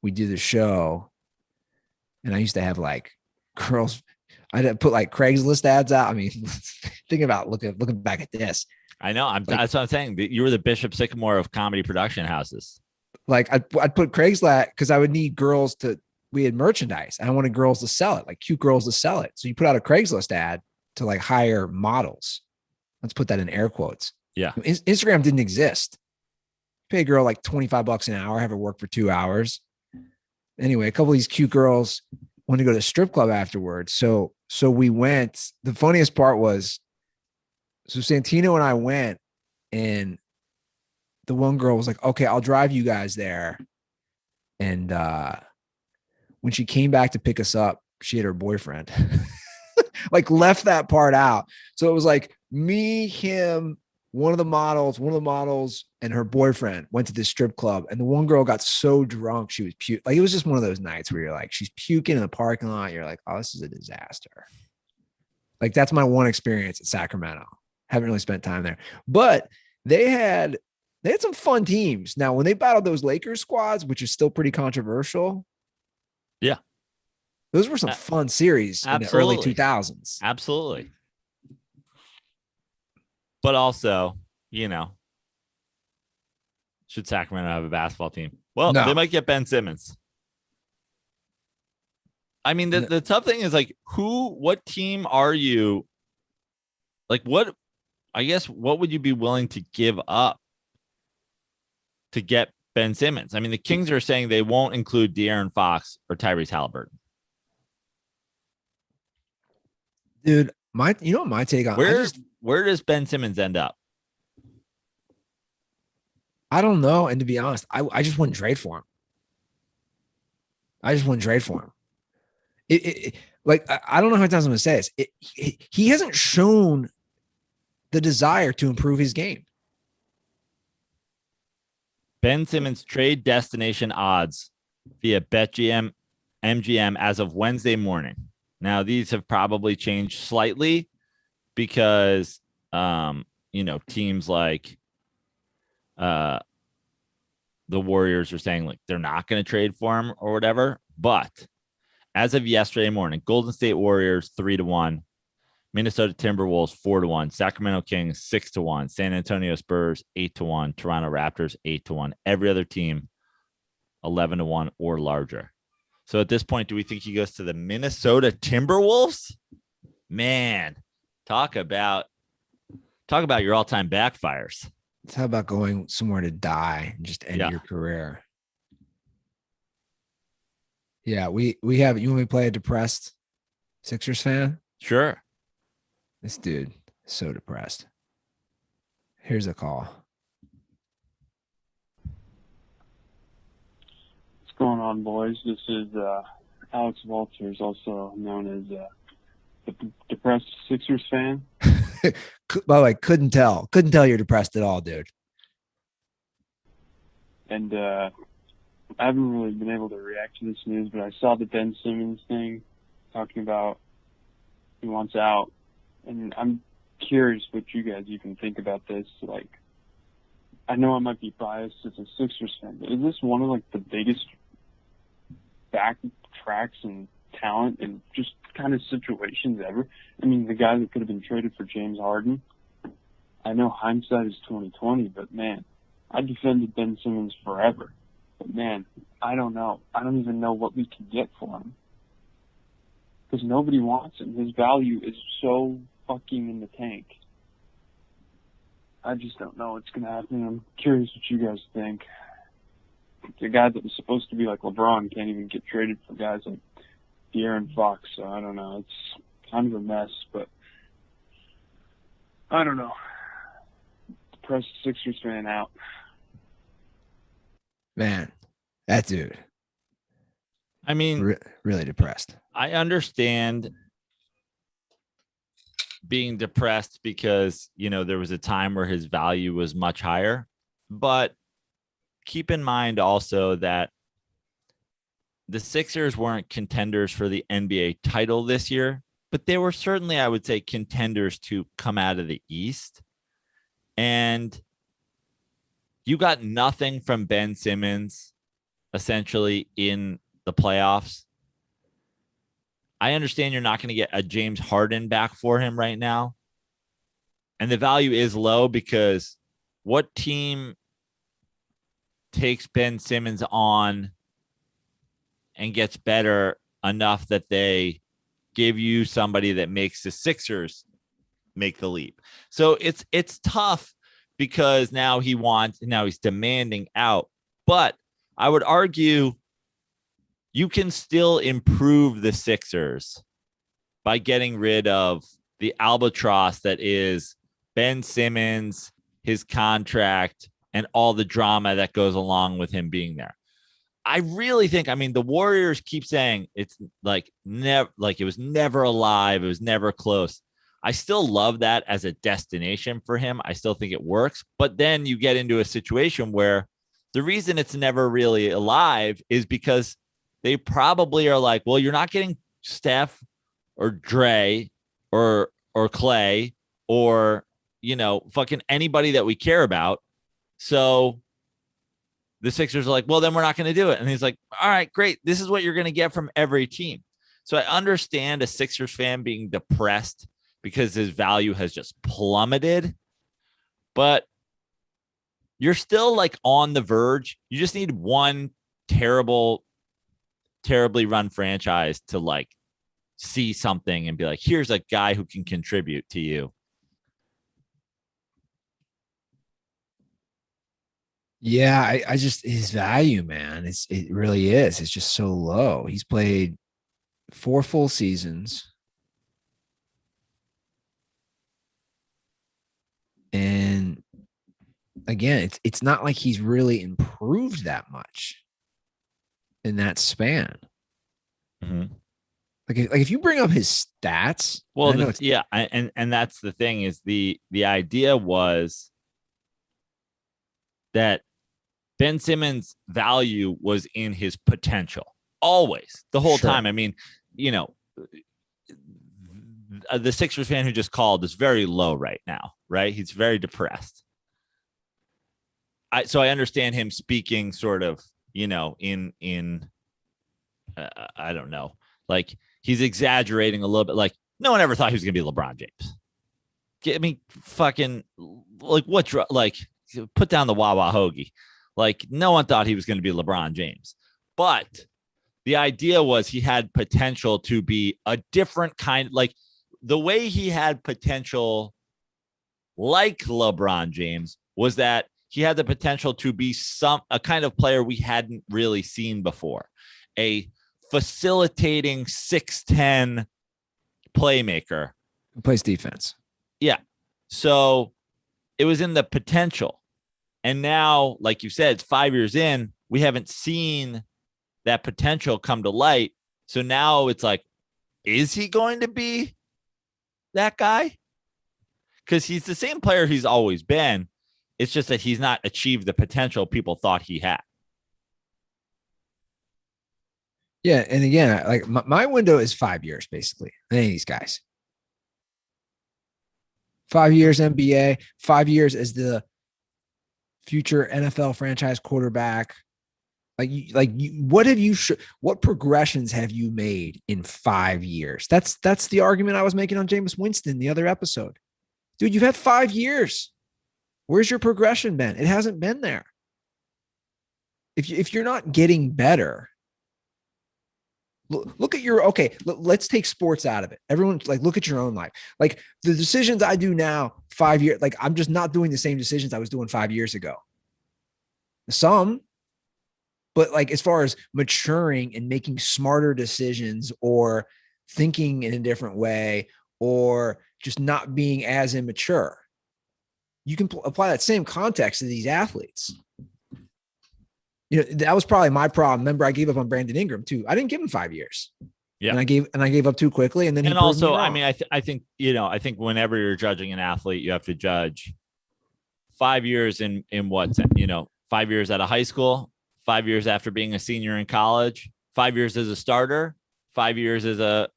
Speaker 1: we do the show. And I used to have like girls. I'd put like Craigslist ads out. I mean, thinking about looking back at this.
Speaker 2: I know. That's what I'm saying. You were the Bishop Sycamore of comedy production houses.
Speaker 1: Like I'd put Craigslist because I would need girls we had merchandise. I wanted girls to sell it, like cute girls to sell it. So you put out a Craigslist ad to like hire models. Let's put that in air quotes.
Speaker 2: Yeah.
Speaker 1: Instagram didn't exist. Pay a girl like $25 an hour, have her work for 2 hours. Anyway, a couple of these cute girls wanted to go to a strip club afterwards. So we went. The funniest part was, so Santino and I went, and the one girl was like, okay, I'll drive you guys there. And when she came back to pick us up, she had her boyfriend. Like left that part out. So it was like me, him, one of the models, and her boyfriend went to this strip club. And the one girl got so drunk, she was puking. Like it was just one of those nights where you're like, she's puking in the parking lot. You're like, oh, this is a disaster. Like that's my one experience at Sacramento. Haven't really spent time there, but they had some fun teams. Now, when they battled those Lakers squads, which is still pretty controversial.
Speaker 2: Yeah.
Speaker 1: Those were some fun series in the early 2000s.
Speaker 2: Absolutely. But also, should Sacramento have a basketball team? Well, no. They might get Ben Simmons. I mean, the tough thing is like, what team are you? Like, what would you be willing to give up to get Ben Simmons? I mean, the Kings are saying they won't include De'Aaron Fox or Tyrese Halliburton.
Speaker 1: Dude, my take on
Speaker 2: where does Ben Simmons end up?
Speaker 1: I don't know. And to be honest, I just wouldn't trade for him. I don't know how many times I'm going to say this. He hasn't shown the desire to improve his game.
Speaker 2: Ben Simmons trade destination odds via BetGM MGM as of Wednesday morning. Now, these have probably changed slightly because, teams like the Warriors are saying like they're not going to trade for him or whatever. But as of yesterday morning, Golden State Warriors 3-1, Minnesota Timberwolves 4-1, Sacramento Kings 6-1, San Antonio Spurs 8-1, Toronto Raptors 8-1. Every other team 11-1 or larger. So at this point, do we think he goes to the Minnesota Timberwolves? Man, talk about your all-time backfires.
Speaker 1: How about going somewhere to die and just end your career? Yeah, we have. You want me to play a depressed Sixers fan?
Speaker 2: Sure.
Speaker 1: This dude is so depressed. Here's a call.
Speaker 3: What's going on, boys? This is Alex Walters, also known as the depressed Sixers fan.
Speaker 1: By the way, couldn't tell you're depressed at all, dude.
Speaker 3: And I haven't really been able to react to this news, but I saw the Ben Simmons thing talking about he wants out. And I'm curious what you guys even think about this. Like, I know I might be biased as a Sixers fan, but is this one of like the biggest backtracks in talent and just kind of situations ever. I mean, the guy that could have been traded for James Harden. I know hindsight is 20/20, but man, I defended Ben Simmons forever. But man, I don't know. I don't even know what we can get for him. Because nobody wants him. His value is so fucking in the tank. I just don't know what's going to happen. I'm curious what you guys think. The guy that was supposed to be like LeBron can't even get traded for guys like De'Aaron Fox, so I don't know. It's kind of a mess, but I don't know. Depressed Sixers fan out.
Speaker 1: Man, that dude.
Speaker 2: I mean,
Speaker 1: Really depressed.
Speaker 2: I understand being depressed because, there was a time where his value was much higher. But keep in mind also that the Sixers weren't contenders for the NBA title this year, but they were certainly, I would say, contenders to come out of the East. And you got nothing from Ben Simmons essentially in the playoffs. I understand you're not going to get a James Harden back for him right now. And the value is low because what team takes Ben Simmons on and gets better enough that they give you somebody that makes the Sixers make the leap? So it's tough because now he's demanding out. But I would argue you can still improve the Sixers by getting rid of the albatross that is Ben Simmons, his contract, and all the drama that goes along with him being there. I really think, the Warriors keep saying it's like it was never alive. It was never close. I still love that as a destination for him. I still think it works. But then you get into a situation where the reason it's never really alive is because they probably are like, well, you're not getting Steph or Dre or Clay or, fucking anybody that we care about. So the Sixers are like, well, then we're not going to do it. And he's like, all right, great. This is what you're going to get from every team. So I understand a Sixers fan being depressed because his value has just plummeted, but you're still like on the verge. You just need one terribly run franchise to like see something and be like, here's a guy who can contribute to you.
Speaker 1: Yeah, I just his value, man. It really is. It's just so low. He's played 4 full seasons. And again, it's not like he's really improved that much in that span.
Speaker 2: Mm-hmm.
Speaker 1: Like if you bring up his stats,
Speaker 2: well, and that's the thing is the idea was that Ben Simmons' value was in his potential always, the whole time. The Sixers fan who just called is very low right now, right? He's very depressed. So I understand him speaking sort of, in I don't know, like he's exaggerating a little bit. Like no one ever thought he was going to be LeBron James. Fucking like put down the Wawa hoagie. Like no one thought he was going to be LeBron James, but the idea was he had potential to be a different kind, like the way he had potential like LeBron James was that he had the potential to be a kind of player we hadn't really seen before, a facilitating 6'10" playmaker
Speaker 1: who plays defense.
Speaker 2: Yeah. So it was in the potential. And now, like you said, it's 5 years in, we haven't seen that potential come to light. So now it's like, is he going to be that guy? Because he's the same player he's always been. It's just that he's not achieved the potential people thought he had.
Speaker 1: Yeah. And again, like my window is 5 years, basically. Any of these guys. 5 years NBA, 5 years as the future NFL franchise quarterback. What progressions have you made in 5 years? That's the argument I was making on Jameis Winston the other episode. Dude, you've had 5 years. Where's your progression been? It hasn't been there. If you're not getting better, look at your, okay, let's take sports out of it. Everyone, like, look at your own life. Like, the decisions I do now, 5 years, like, I'm just not doing the same decisions I was doing 5 years ago. Some, but like, as far as maturing and making smarter decisions or thinking in a different way or just not being as immature, you can apply that same context to these athletes. You know, that was probably my problem. Remember, I gave up on Brandon Ingram too. I didn't give him 5 years.
Speaker 2: Yeah.
Speaker 1: And I gave up too quickly. And then,
Speaker 2: and also, I mean, I think, I think whenever you're judging an athlete, you have to judge 5 years in what sense, 5 years out of high school, 5 years after being a senior in college, 5 years as a starter, 5 years as a,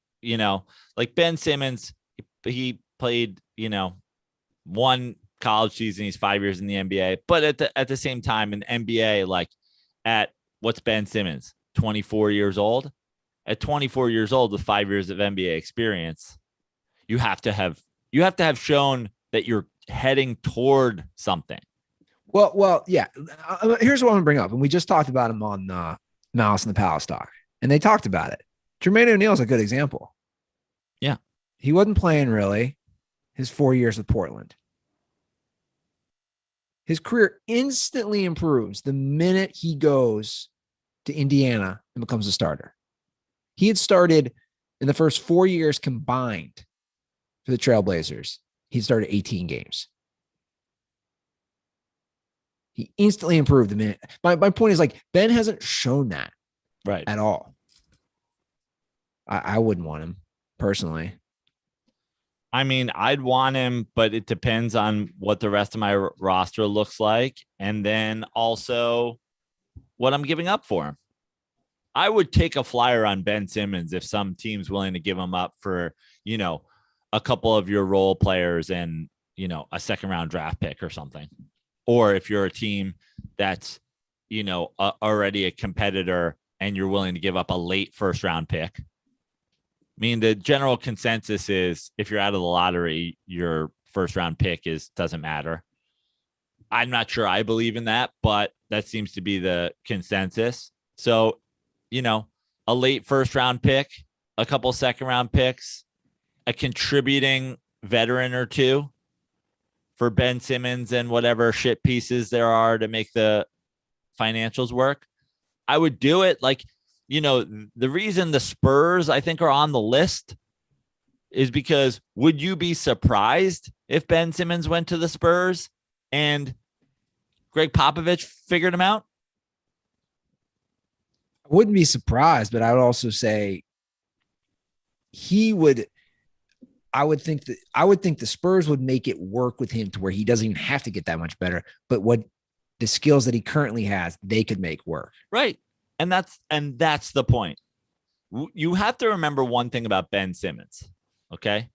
Speaker 2: like Ben Simmons, he played, one college season. He's 5 years in the NBA, but at the same time in NBA, like, at what's Ben Simmons, 24 years old? At 24 years old with 5 years of NBA experience, you have to have shown that you're heading toward something.
Speaker 1: Well, yeah. Here's what I'm gonna bring up, and we just talked about him on Malice in the Palace talk, and they talked about it. Jermaine O'Neal is a good example.
Speaker 2: Yeah,
Speaker 1: he wasn't playing really his 4 years with Portland. His career instantly improves the minute he goes to Indiana and becomes a starter. He had started in the first 4 years combined for the Trailblazers. He started 18 games. He instantly improved the minute. My point is, like, Ben hasn't shown that
Speaker 2: right
Speaker 1: at all. I wouldn't want him personally.
Speaker 2: I mean, I'd want him, but it depends on what the rest of my roster looks like. And then also what I'm giving up for him. I would take a flyer on Ben Simmons if some team's willing to give him up for, a couple of your role players and, a second round draft pick or something. Or if you're a team that's, already a competitor and you're willing to give up a late first round pick. I mean, the general consensus is if you're out of the lottery, your first round pick doesn't matter. I'm not sure I believe in that, but that seems to be the consensus. So, a late first round pick, a couple second round picks, a contributing veteran or two for Ben Simmons and whatever shit pieces there are to make the financials work. I would do it. Like, the reason the Spurs, I think, are on the list is because would you be surprised if Ben Simmons went to the Spurs and Greg Popovich figured him out?
Speaker 1: I wouldn't be surprised, but I would also say I would think the Spurs would make it work with him to where he doesn't even have to get that much better, but what the skills that he currently has, they could make work.
Speaker 2: Right. And that's the point. You have to remember one thing about Ben Simmons. Okay.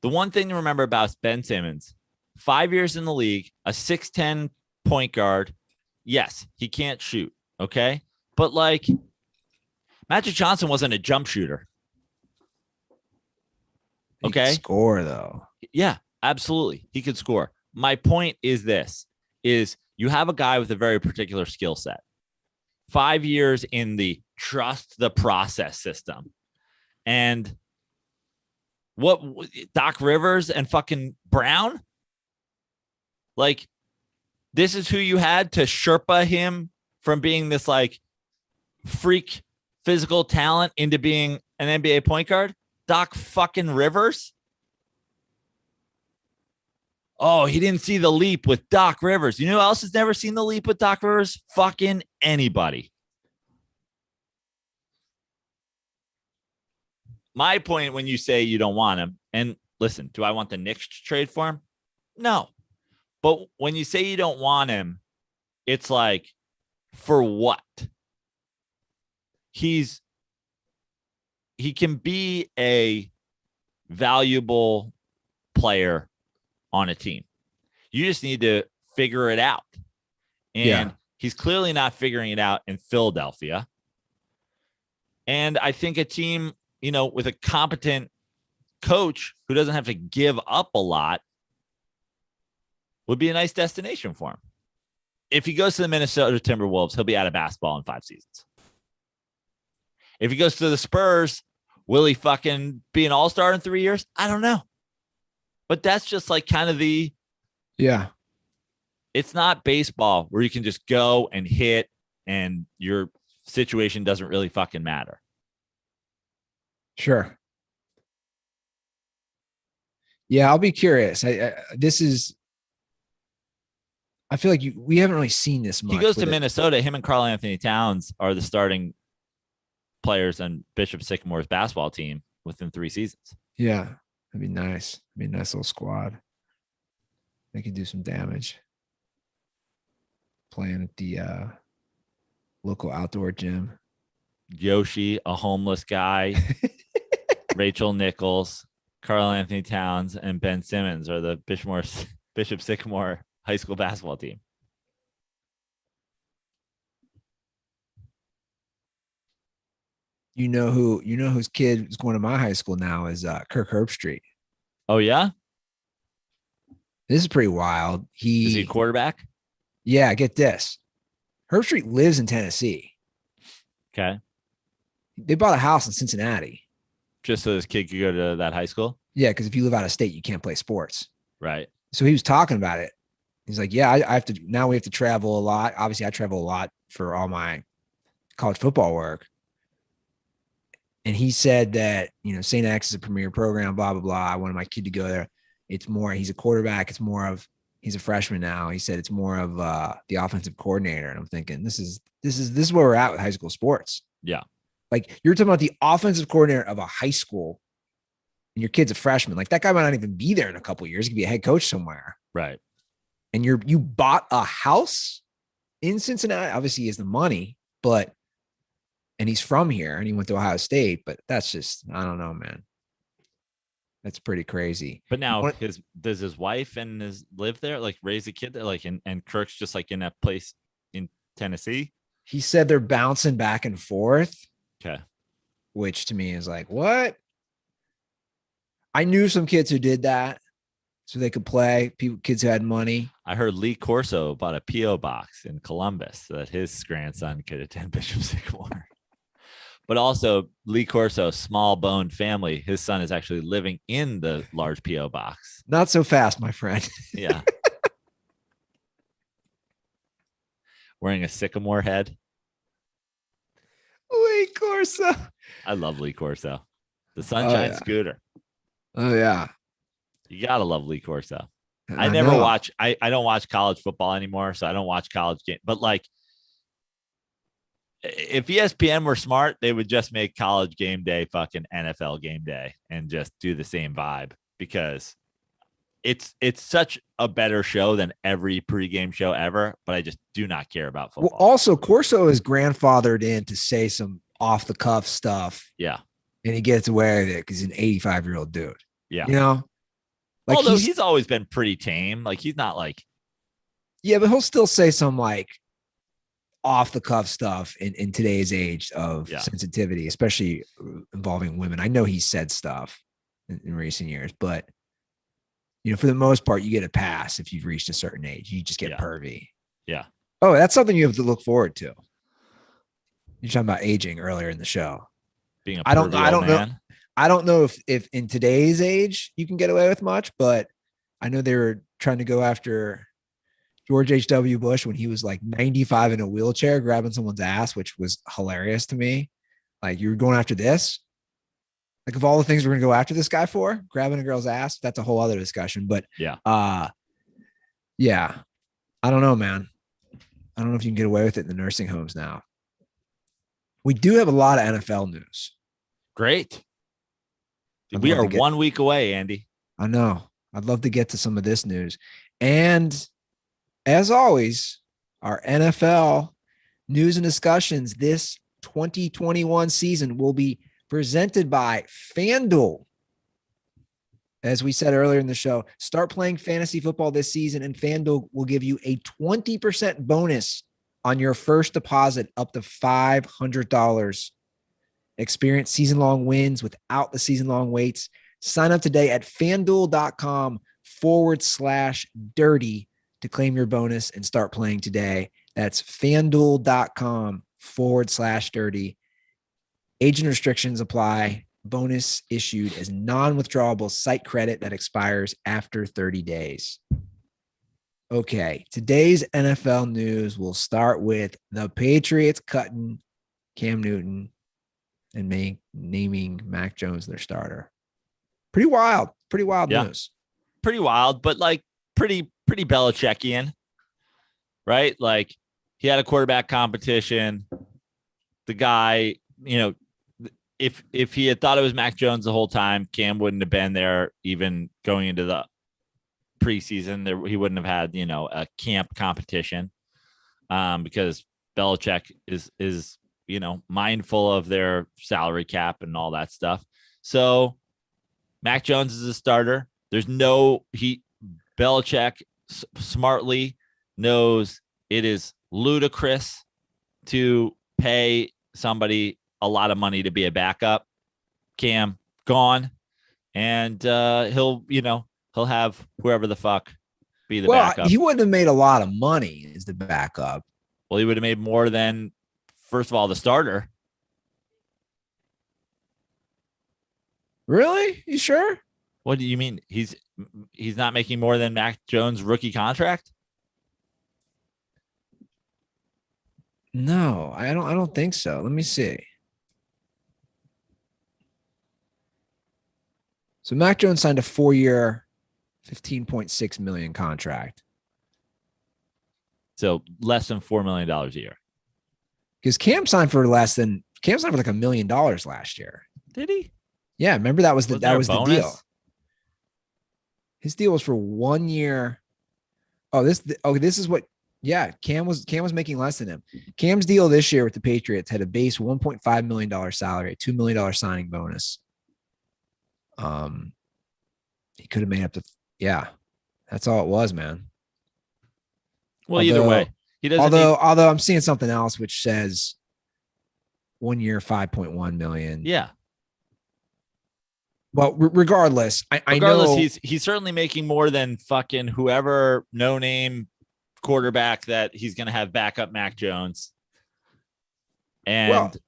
Speaker 2: The one thing to remember about Ben Simmons, 5 years in the league, a 6'10" point guard. Yes, he can't shoot. Okay. But like Magic Johnson wasn't a jump shooter. Okay.
Speaker 1: He could score though.
Speaker 2: Yeah, absolutely. He could score. My point is you have a guy with a very particular skill set. 5 years in the trust the process system. And what Doc Rivers and fucking Brown? Like, this is who you had to Sherpa him from being this like freak physical talent into being an NBA point guard? Doc fucking Rivers? Oh, he didn't see the leap with Doc Rivers. You know who else has never seen the leap with Doc Rivers? Fucking anybody. My point when you say you don't want him, and listen, do I want the Knicks to trade for him? No. But when you say you don't want him, it's like, for what? He can be a valuable player on a team. You just need to figure it out. And He's clearly not figuring it out in Philadelphia. And I think a team, with a competent coach who doesn't have to give up a lot would be a nice destination for him. If he goes to the Minnesota Timberwolves, he'll be out of basketball in 5 seasons. If he goes to the Spurs, will he fucking be an all-star in 3 years? I don't know. But that's just like kind of
Speaker 1: yeah.
Speaker 2: It's not baseball where you can just go and hit and your situation doesn't really fucking matter.
Speaker 1: Sure. Yeah, I'll be curious. I feel like we haven't really seen this much.
Speaker 2: He goes to Minnesota. Him and Karl Anthony Towns are the starting players on Bishop Sycamore's basketball team within 3 seasons.
Speaker 1: Yeah, that'd be nice. It'd be a nice little squad. They could do some damage. Playing at the local outdoor gym.
Speaker 2: Yoshi, a homeless guy, Rachel Nichols, Karl Anthony Towns, and Ben Simmons are the Bishop Sycamore high school basketball team.
Speaker 1: Whose kid is going to my high school now is Kirk Herbstreit.
Speaker 2: Oh yeah,
Speaker 1: this is pretty wild.
Speaker 2: Is he a quarterback?
Speaker 1: Yeah, get this. Herbstreit lives in Tennessee.
Speaker 2: Okay.
Speaker 1: They bought a house in Cincinnati.
Speaker 2: Just so this kid could go to that high school?
Speaker 1: Yeah, because if you live out of state, you can't play sports.
Speaker 2: Right.
Speaker 1: So he was talking about it. He's like, yeah, I have to, now we have to travel a lot. Obviously, I travel a lot for all my college football work. And he said that, St. X is a premier program, blah, blah, blah. I wanted my kid to go there. It's more, he's a quarterback. It's more of, he's a freshman now. He said it's more of the offensive coordinator. And I'm thinking, this is where we're at with high school sports.
Speaker 2: Yeah.
Speaker 1: Like you're talking about the offensive coordinator of a high school and your kid's a freshman. Like that guy might not even be there in a couple of years. He could be a head coach somewhere.
Speaker 2: Right.
Speaker 1: And you bought a house in Cincinnati. Obviously he has the money, and he's from here and he went to Ohio State, but that's just, I don't know, man. That's pretty crazy.
Speaker 2: But now does his wife live there, like raise a kid there, like, and Kirk's just like in that place in Tennessee?
Speaker 1: He said they're bouncing back and forth.
Speaker 2: Okay.
Speaker 1: Which to me is like, what? I knew some kids who did that so they could play, kids who had money.
Speaker 2: I heard Lee Corso bought a P.O. box in Columbus so that his grandson could attend Bishop Sycamore. But also Lee Corso, small boned family. His son is actually living in the large P.O. box.
Speaker 1: Not so fast, my friend.
Speaker 2: Yeah. Wearing a sycamore head.
Speaker 1: Lee Corso.
Speaker 2: I love Lee Corso. The Sunshine Scooter.
Speaker 1: Oh, yeah.
Speaker 2: You got to love Lee Corso. I don't watch college football anymore, so I don't watch college games. But like, if ESPN were smart, they would just make college game day fucking NFL game day and just do the same vibe, because it's such a better show than every pregame show ever. But I just do not care about football.
Speaker 1: Well, also Corso is grandfathered in to say some off the cuff stuff.
Speaker 2: Yeah.
Speaker 1: And he gets away with it because he's an 85-year-old dude.
Speaker 2: Yeah.
Speaker 1: Like
Speaker 2: although he's always been pretty tame. Like he's not like.
Speaker 1: Yeah, but he'll still say some like off the cuff stuff in today's age of sensitivity, especially involving women. I know he said stuff in recent years, but for the most part, you get a pass if you've reached a certain age. You just get pervy.
Speaker 2: Yeah.
Speaker 1: Oh, that's something you have to look forward to. You're talking about aging earlier in the show.
Speaker 2: Being
Speaker 1: I don't know if in today's age you can get away with much, but I know they were trying to go after George H.W. Bush when he was like 95 in a wheelchair grabbing someone's ass, which was hilarious to me. Like, you're going after this? Like, of all the things we're going to go after this guy for, grabbing a girl's ass, that's a whole other discussion. But yeah, I don't know, man. I don't know if you can get away with it in the nursing homes now. We do have a lot of NFL news.
Speaker 2: Great. We are 1 week away, Andy.
Speaker 1: I know. I'd love to get to some of this news. And as always, our NFL news and discussions this 2021 season will be presented by FanDuel. As we said earlier in the show, start playing fantasy football this season, and FanDuel will give you a 20% bonus on your first deposit up to $500. Experience season-long wins without the season-long waits. Sign up today at FanDuel.com/dirty to claim your bonus and start playing today. That's FanDuel.com/dirty. Age and restrictions apply. Bonus issued as non-withdrawable site credit that expires after 30 days. Okay, today's NFL news will start with the Patriots cutting Cam Newton and naming Mac Jones their starter. Pretty wild news.
Speaker 2: Pretty wild, but like pretty Belichickian, right? Like he had a quarterback competition. The guy, if he had thought it was Mac Jones the whole time, Cam wouldn't have been there even going into the preseason. He wouldn't have had, a camp competition because Belichick is mindful of their salary cap and all that stuff. So Mac Jones is a starter. Belichick smartly knows it is ludicrous to pay somebody a lot of money to be a backup. Cam gone, and he'll have whoever the fuck be the backup.
Speaker 1: He wouldn't have made a lot of money as the backup.
Speaker 2: Well, he would have made more than, first of all, the starter.
Speaker 1: Really? You sure?
Speaker 2: What do you mean? He's not making more than Mac Jones' rookie contract?
Speaker 1: No, I don't think so. Let me see. So Mac Jones signed a 4-year, $15.6 million contract.
Speaker 2: So less than $4 million a year.
Speaker 1: Because Cam signed for like $1 million last year.
Speaker 2: Did he?
Speaker 1: Yeah, remember that was the deal. His deal was for 1 year. This is what. Yeah, Cam was making less than him. Cam's deal this year with the Patriots had a base $1.5 million salary, a $2 million signing bonus. He could have made up to. Yeah, that's all it was, man.
Speaker 2: Well, either way, he doesn't.
Speaker 1: Although I'm seeing something else which says 1 year, $5.1 million.
Speaker 2: Yeah.
Speaker 1: Well, regardless, I know
Speaker 2: he's certainly making more than fucking whoever no-name quarterback that he's going to have backup Mac Jones. And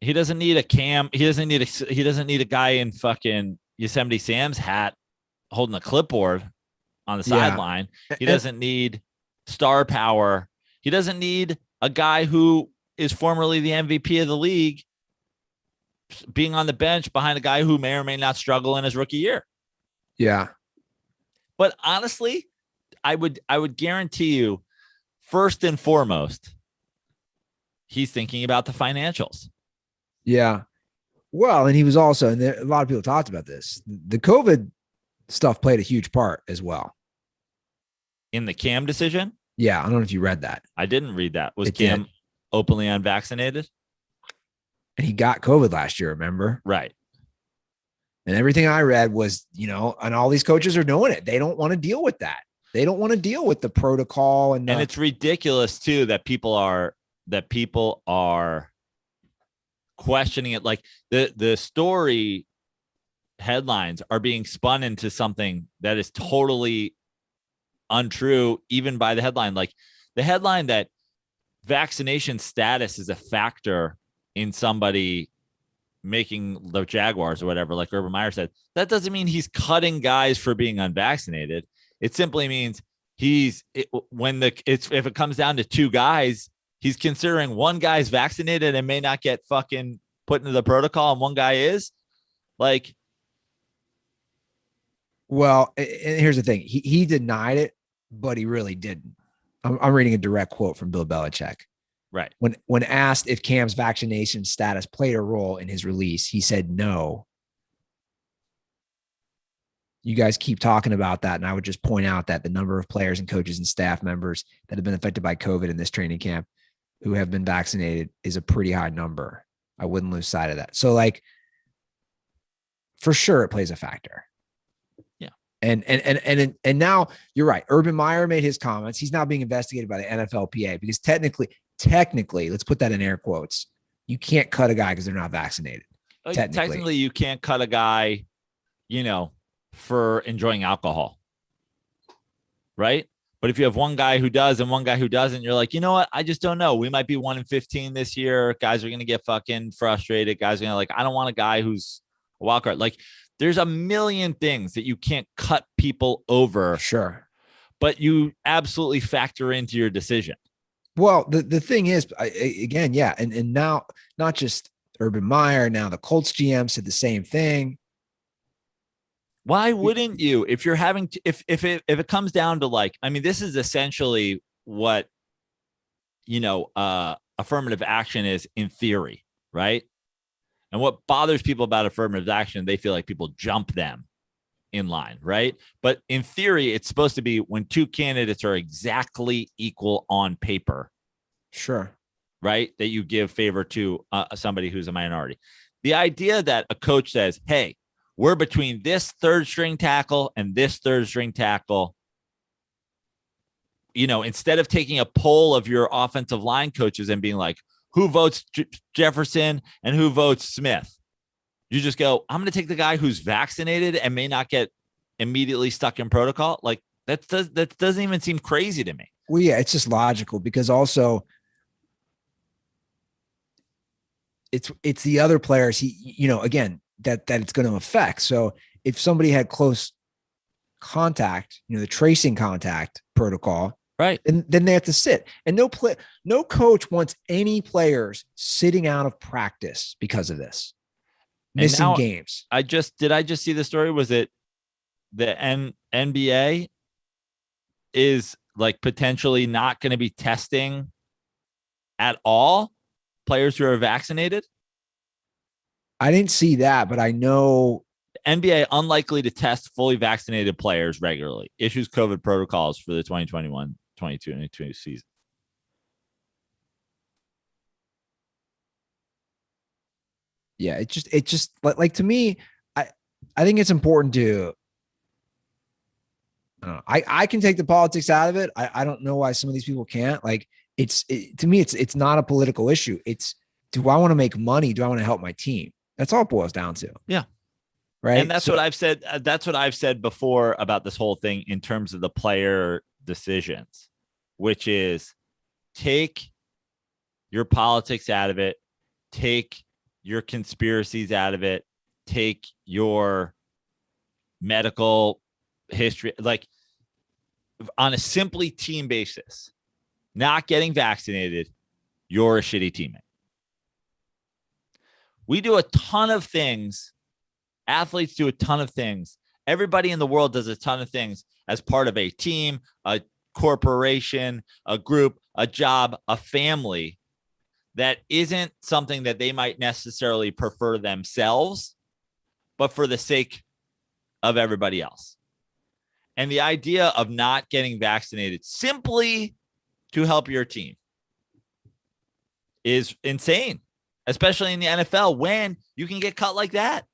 Speaker 2: he doesn't need a Cam. He doesn't need a guy in fucking Yosemite Sam's hat holding a clipboard on the sideline. He doesn't need star power. He doesn't need a guy who is formerly the MVP of the league being on the bench behind a guy who may or may not struggle in his rookie year.
Speaker 1: Yeah.
Speaker 2: But honestly, I would guarantee you, first and foremost, he's thinking about the financials.
Speaker 1: Yeah. Well, and he was also, and a lot of people talked about this, the COVID stuff played a huge part as well.
Speaker 2: In the Cam decision?
Speaker 1: Yeah. I don't know if you read that.
Speaker 2: I didn't read that. Was Cam openly unvaccinated?
Speaker 1: And he got COVID last year, remember?
Speaker 2: Right.
Speaker 1: And everything I read was, and all these coaches are doing it. They don't want to deal with that. They don't want to deal with the protocol. And
Speaker 2: it's ridiculous too that people are questioning it. Like the story headlines are being spun into something that is totally untrue, even by the headline. Like the headline that vaccination status is a factor in somebody making the Jaguars or whatever, like Urban Meyer said, that doesn't mean he's cutting guys for being unvaccinated. It simply means if it comes down to two guys, he's considering one guy's vaccinated and may not get fucking put into the protocol, and one guy is like.
Speaker 1: Well, and here's the thing: he denied it, but he really didn't. I'm reading a direct quote from Bill Belichick.
Speaker 2: Right.
Speaker 1: When asked if Cam's vaccination status played a role in his release, he said no. You guys keep talking about that, and I would just point out that the number of players and coaches and staff members that have been affected by COVID in this training camp who have been vaccinated is a pretty high number. I wouldn't lose sight of that. So, for sure, it plays a factor.
Speaker 2: Yeah.
Speaker 1: And now you're right. Urban Meyer made his comments. He's now being investigated by the NFLPA because technically, let's put that in air quotes. You can't cut a guy because they're not vaccinated.
Speaker 2: Technically, you can't cut a guy, for enjoying alcohol. Right. But if you have one guy who does and one guy who doesn't, you're like, you know what? I just don't know. We might be 1-15 this year. Guys are going to get fucking frustrated. Guys are going to I don't want a guy who's a wild card. There's a million things that you can't cut people over.
Speaker 1: Sure.
Speaker 2: But you absolutely factor into your decision.
Speaker 1: Well, the thing is, again, yeah. And now not just Urban Meyer, now the Colts GM said the same thing.
Speaker 2: Why wouldn't you? If you're having to, if it comes down to this is essentially what, affirmative action is in theory, right? And what bothers people about affirmative action, they feel like people jump them in line, right? But in theory, it's supposed to be when two candidates are exactly equal on paper.
Speaker 1: Sure.
Speaker 2: Right? That you give favor to somebody who's a minority. The idea that a coach says, hey, we're between this third string tackle and this third string tackle. Instead of taking a poll of your offensive line coaches and being like, who votes Jefferson and who votes Smith? You just go, I'm going to take the guy who's vaccinated and may not get immediately stuck in protocol. That doesn't even seem crazy to me.
Speaker 1: Well, yeah, it's just logical because also it's the other players again, that it's going to affect. So if somebody had close contact, the tracing contact protocol,
Speaker 2: right,
Speaker 1: and then they have to sit. And no coach wants any players sitting out of practice because of this, missing games.
Speaker 2: Did I just see the story? Was it the NBA is potentially not going to be testing at all players who are vaccinated?
Speaker 1: I didn't see that, but I know
Speaker 2: NBA unlikely to test fully vaccinated players regularly. Issues COVID protocols for the 2021-22 season.
Speaker 1: Yeah, it just to me, I think it's important to. I can take the politics out of it. I don't know why some of these people can't. To me, it's not a political issue. It's, do I want to make money? Do I want to help my team? That's all it boils down to.
Speaker 2: Yeah.
Speaker 1: Right.
Speaker 2: And that's what I've said. That's what I've said before about this whole thing in terms of the player decisions, which is take your politics out of it, take your conspiracies out of it, take your medical history, on a simply team basis, not getting vaccinated, you're a shitty teammate. We do a ton of things. Athletes do a ton of things. Everybody in the world does a ton of things as part of a team, a corporation, a group, a job, a family that isn't something that they might necessarily prefer themselves, but for the sake of everybody else. And the idea of not getting vaccinated simply to help your team is insane, especially in the NFL when you can get cut like that.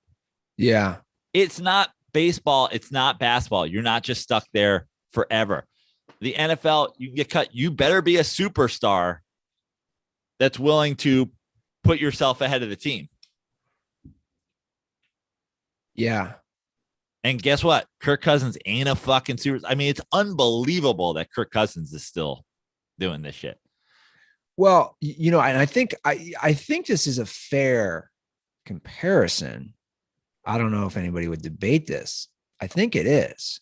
Speaker 1: Yeah.
Speaker 2: It's not baseball. It's not basketball. You're not just stuck there forever. The NFL, you can get cut. You better be a superstar that's willing to put yourself ahead of the team.
Speaker 1: Yeah.
Speaker 2: And guess what? Kirk Cousins ain't a fucking super. I mean, it's unbelievable that Kirk Cousins is still doing this shit.
Speaker 1: Well, and I think this is a fair comparison. I don't know if anybody would debate this. I think it is.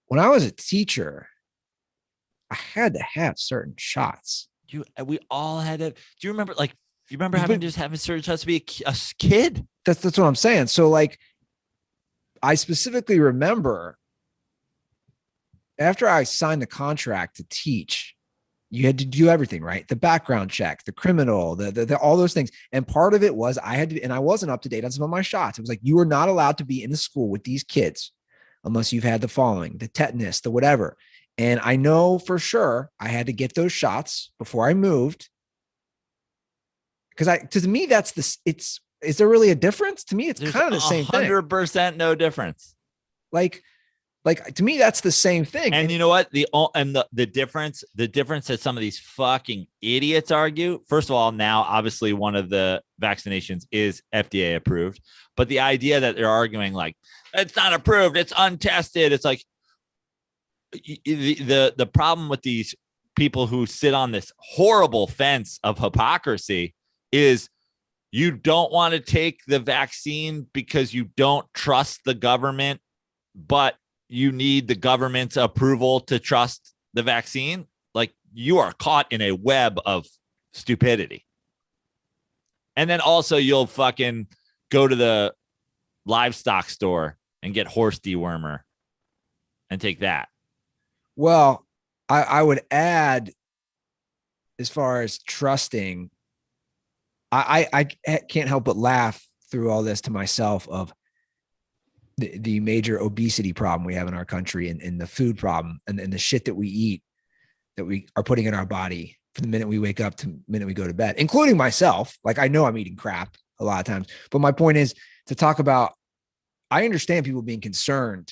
Speaker 1: When I was a teacher, I had to have certain shots.
Speaker 2: We all had to. Do you remember? Do you remember having certain shots to be a kid?
Speaker 1: That's what I'm saying. So I specifically remember after I signed the contract to teach, you had to do everything, right? The background check, the criminal, the all those things. And part of it was and I wasn't up to date on some of my shots. It was you are not allowed to be in the school with these kids unless you've had the following, the tetanus, the whatever. And I know for sure I had to get those shots before I moved. Because to me, it's is there really a difference? To me, it's
Speaker 2: There's
Speaker 1: kind of the same thing.
Speaker 2: 100% no difference.
Speaker 1: Like to me, that's the same thing.
Speaker 2: And you know what? The difference that some of these fucking idiots argue. First of all, now obviously one of the vaccinations is FDA approved, but the idea that they're arguing like it's not approved, it's untested. It's like the problem with these people who sit on this horrible fence of hypocrisy is you don't want to take the vaccine because you don't trust the government, but you need the government's approval to trust the vaccine. Like, you are caught in a web of stupidity. And then also you'll fucking go to the livestock store and get horse dewormer and take that.
Speaker 1: Well, I would add, as far as trusting, I can't help but laugh through all this to myself of the major obesity problem we have in our country, and the food problem and the shit that we eat, that we are putting in our body from the minute we wake up to the minute we go to bed, including myself. Like, I know I'm eating crap a lot of times, but my point is to talk about, I understand people being concerned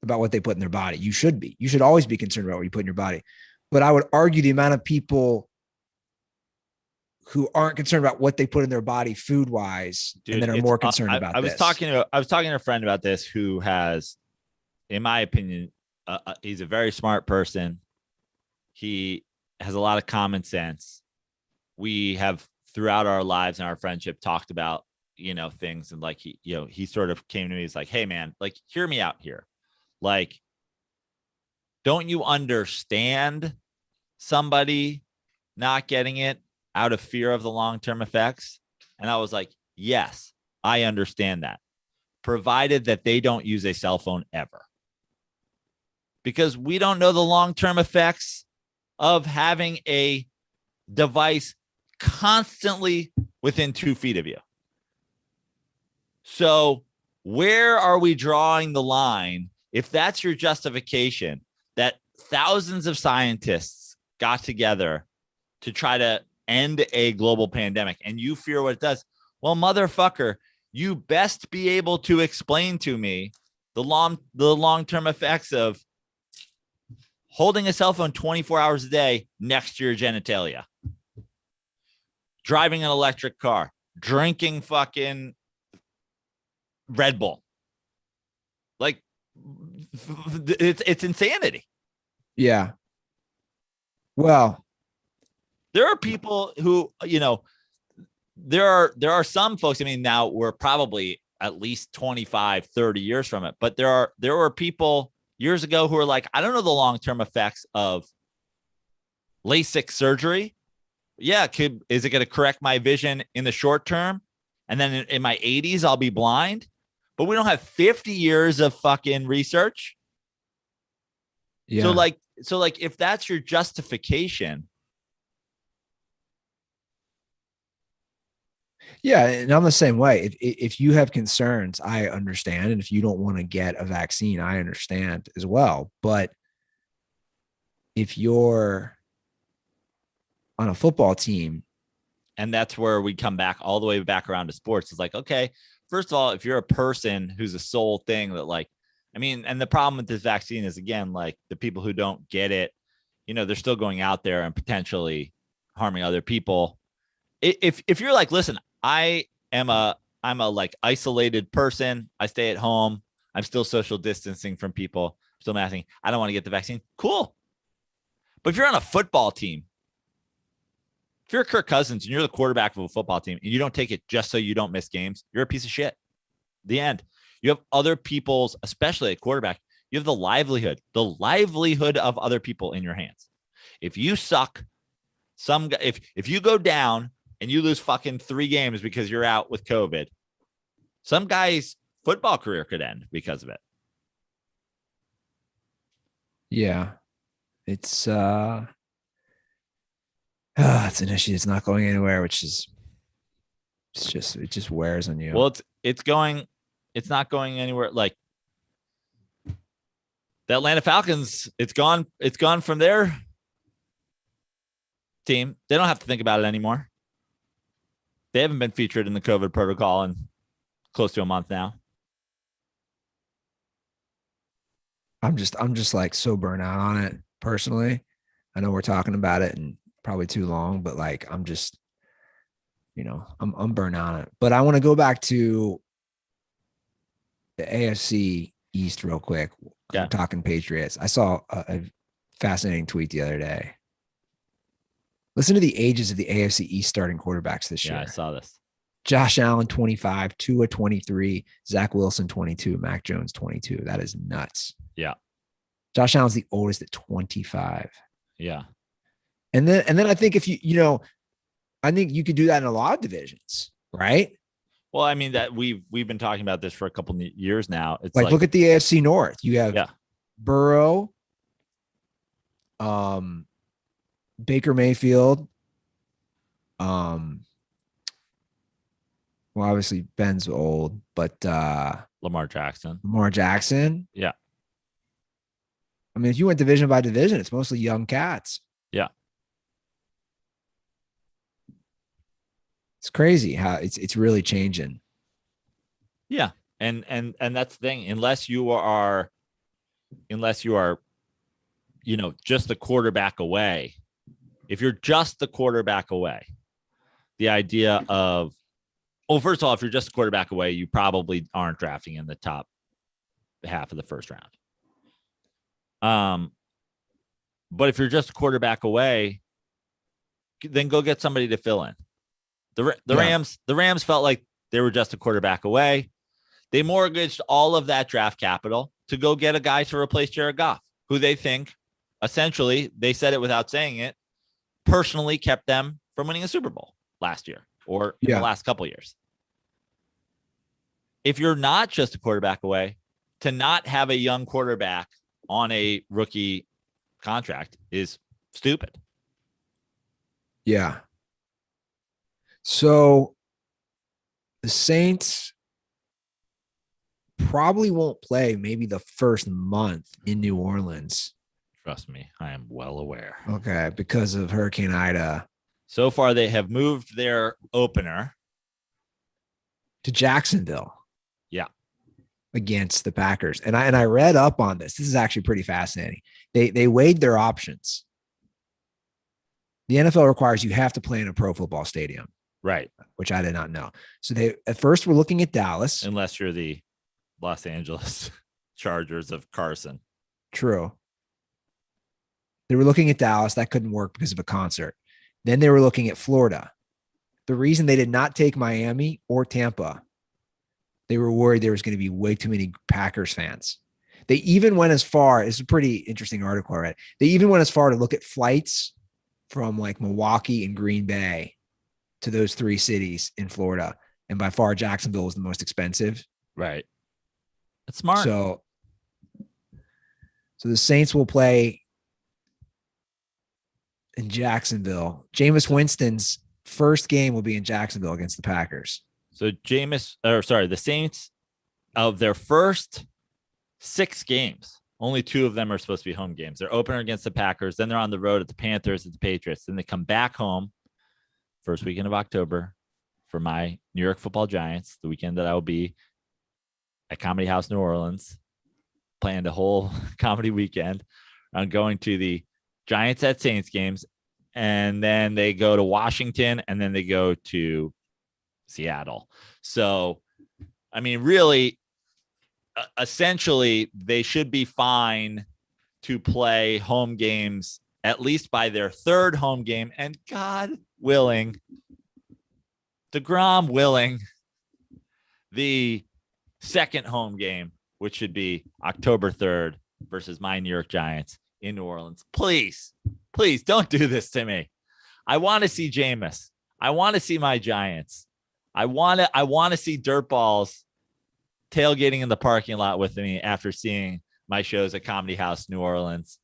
Speaker 1: about what they put in their body. You should always be concerned about what you put in your body. But I would argue the amount of people who aren't concerned about what they put in their body food wise, and then are more concerned about
Speaker 2: I was talking to a friend about this who has, in my opinion, he's a very smart person. He has a lot of common sense. We have throughout our lives and our friendship talked about, things, and like he sort of came to me. He's like, hey man, like, hear me out here. Like, don't you understand somebody not getting it out of fear of the long-term effects? And I was like, yes, I understand that, provided that they don't use a cell phone ever, because we don't know the long-term effects of having a device constantly within 2 feet of you. So where are we drawing the line? If that's your justification, that thousands of scientists got together to try to end a global pandemic, and you fear what it does, well, motherfucker, you best be able to explain to me the long-term effects of holding a cell phone 24 hours a day next to your genitalia, driving an electric car, drinking fucking Red Bull. Like, it's insanity.
Speaker 1: Yeah. Well,
Speaker 2: there are people who, there are some folks. I mean, now we're probably at least 25, 30 years from it, but there were people years ago who were like, I don't know the long-term effects of LASIK surgery. Yeah. Is it going to correct my vision in the short term? And then in my 80s, I'll be blind. But we don't have 50 years of fucking research.
Speaker 1: yeah.
Speaker 2: So like, if that's your justification.
Speaker 1: Yeah. And I'm the same way. If you have concerns, I understand. And if you don't want to get a vaccine, I understand as well. But if you're on a football team,
Speaker 2: and that's where we come back all the way back around to sports. It's like, okay, first of all, if you're a person who's a sole thing that, like, I mean, and the problem with this vaccine is, again, like, the people who don't get it, they're still going out there and potentially harming other people. If you're like, listen, I'm a like isolated person. I stay at home. I'm still social distancing from people, still masking. I don't want to get the vaccine. Cool. But if you're on a football team, if you're Kirk Cousins and you're the quarterback of a football team and you don't take it just so you don't miss games, you're a piece of shit. The end. You have other people's, especially a quarterback, you have the livelihood of other people in your hands. If you suck, if you go down and you lose fucking 3 games because you're out with COVID, some guy's football career could end because of it.
Speaker 1: yeah, it's it's an issue. It's not going anywhere, which is it just wears on you.
Speaker 2: Well, it's not going anywhere. Like, the Atlanta Falcons, it's gone from their team. They don't have to think about it anymore. They haven't been featured in the COVID protocol in close to a month now.
Speaker 1: I'm just like so burnt out on it personally. I know we're talking about it and probably too long, but like I'm just, I'm burnt out on it. But I want to go back to the AFC East real quick.
Speaker 2: Yeah.
Speaker 1: We're talking Patriots. I saw a fascinating tweet the other day. Listen to the ages of the AFC East starting quarterbacks this year.
Speaker 2: Yeah, I saw this.
Speaker 1: Josh Allen, 25, Tua, 23, Zach Wilson, 22, Mac Jones, 22. That is nuts.
Speaker 2: Yeah.
Speaker 1: Josh Allen's the oldest at 25.
Speaker 2: Yeah.
Speaker 1: And then I think if I think you could do that in a lot of divisions, right?
Speaker 2: Well, I mean that we've been talking about this for a couple of years now. It's
Speaker 1: like look at the AFC North. You have Burrow, Baker Mayfield, well, obviously Ben's old, but
Speaker 2: Lamar Jackson.
Speaker 1: Yeah. I mean, if you went division by division, it's mostly young cats.
Speaker 2: Yeah.
Speaker 1: It's crazy how it's really changing.
Speaker 2: Yeah. And that's the thing. Unless you are, just the quarterback away. If you're just the quarterback away, the idea of, first of all, if you're just a quarterback away, you probably aren't drafting in the top half of the first round. But if you're just a quarterback away, then go get somebody to fill in. The Rams felt like they were just a quarterback away. They mortgaged all of that draft capital to go get a guy to replace Jared Goff, who they think, essentially, they said it without saying it, personally kept them from winning a Super Bowl last year or in the last couple of years. If you're not just a quarterback away, to not have a young quarterback on a rookie contract is stupid.
Speaker 1: Yeah. So the Saints probably won't play maybe the first month in New Orleans.
Speaker 2: Trust me, I am well aware.
Speaker 1: Okay, because of Hurricane Ida.
Speaker 2: So far, they have moved their opener
Speaker 1: to Jacksonville.
Speaker 2: Yeah.
Speaker 1: Against the Packers. And I read up on this. This is actually pretty fascinating. They weighed their options. The NFL requires you have to play in a pro football stadium.
Speaker 2: Right.
Speaker 1: Which I did not know. So they at first were looking at Dallas.
Speaker 2: Unless you're the Los Angeles Chargers of Carson.
Speaker 1: True. They were looking at Dallas. That couldn't work because of a concert. Then they were looking at Florida. The reason they did not take Miami or Tampa, they were worried there was going to be way too many Packers fans. They even went as far, it's a pretty interesting article I read. They even went as far to look at flights from like Milwaukee and Green Bay to those three cities in Florida. And by far, Jacksonville was the most expensive.
Speaker 2: Right. That's smart.
Speaker 1: So the Saints will play in Jacksonville. Jameis Winston's first game will be in Jacksonville against the Packers.
Speaker 2: So the Saints, of their first 6 games, only 2 of them are supposed to be home games. They're opener against the Packers. Then they're on the road at the Panthers, at the Patriots. Then they come back home first weekend of October for my New York Football Giants, the weekend that I will be at Comedy House, New Orleans, playing the whole comedy weekend. I'm going to the Giants at Saints games, and then they go to Washington, and then they go to Seattle. So, I mean, really, essentially, they should be fine to play home games at least by their third home game. And God willing, DeGrom willing, the second home game, which should be October 3rd versus my New York Giants in New Orleans. Please don't do this to me. I want to see Jameis. I want to see my Giants. I want to see DirtBalls tailgating in the parking lot with me after seeing my shows at Comedy House, New Orleans,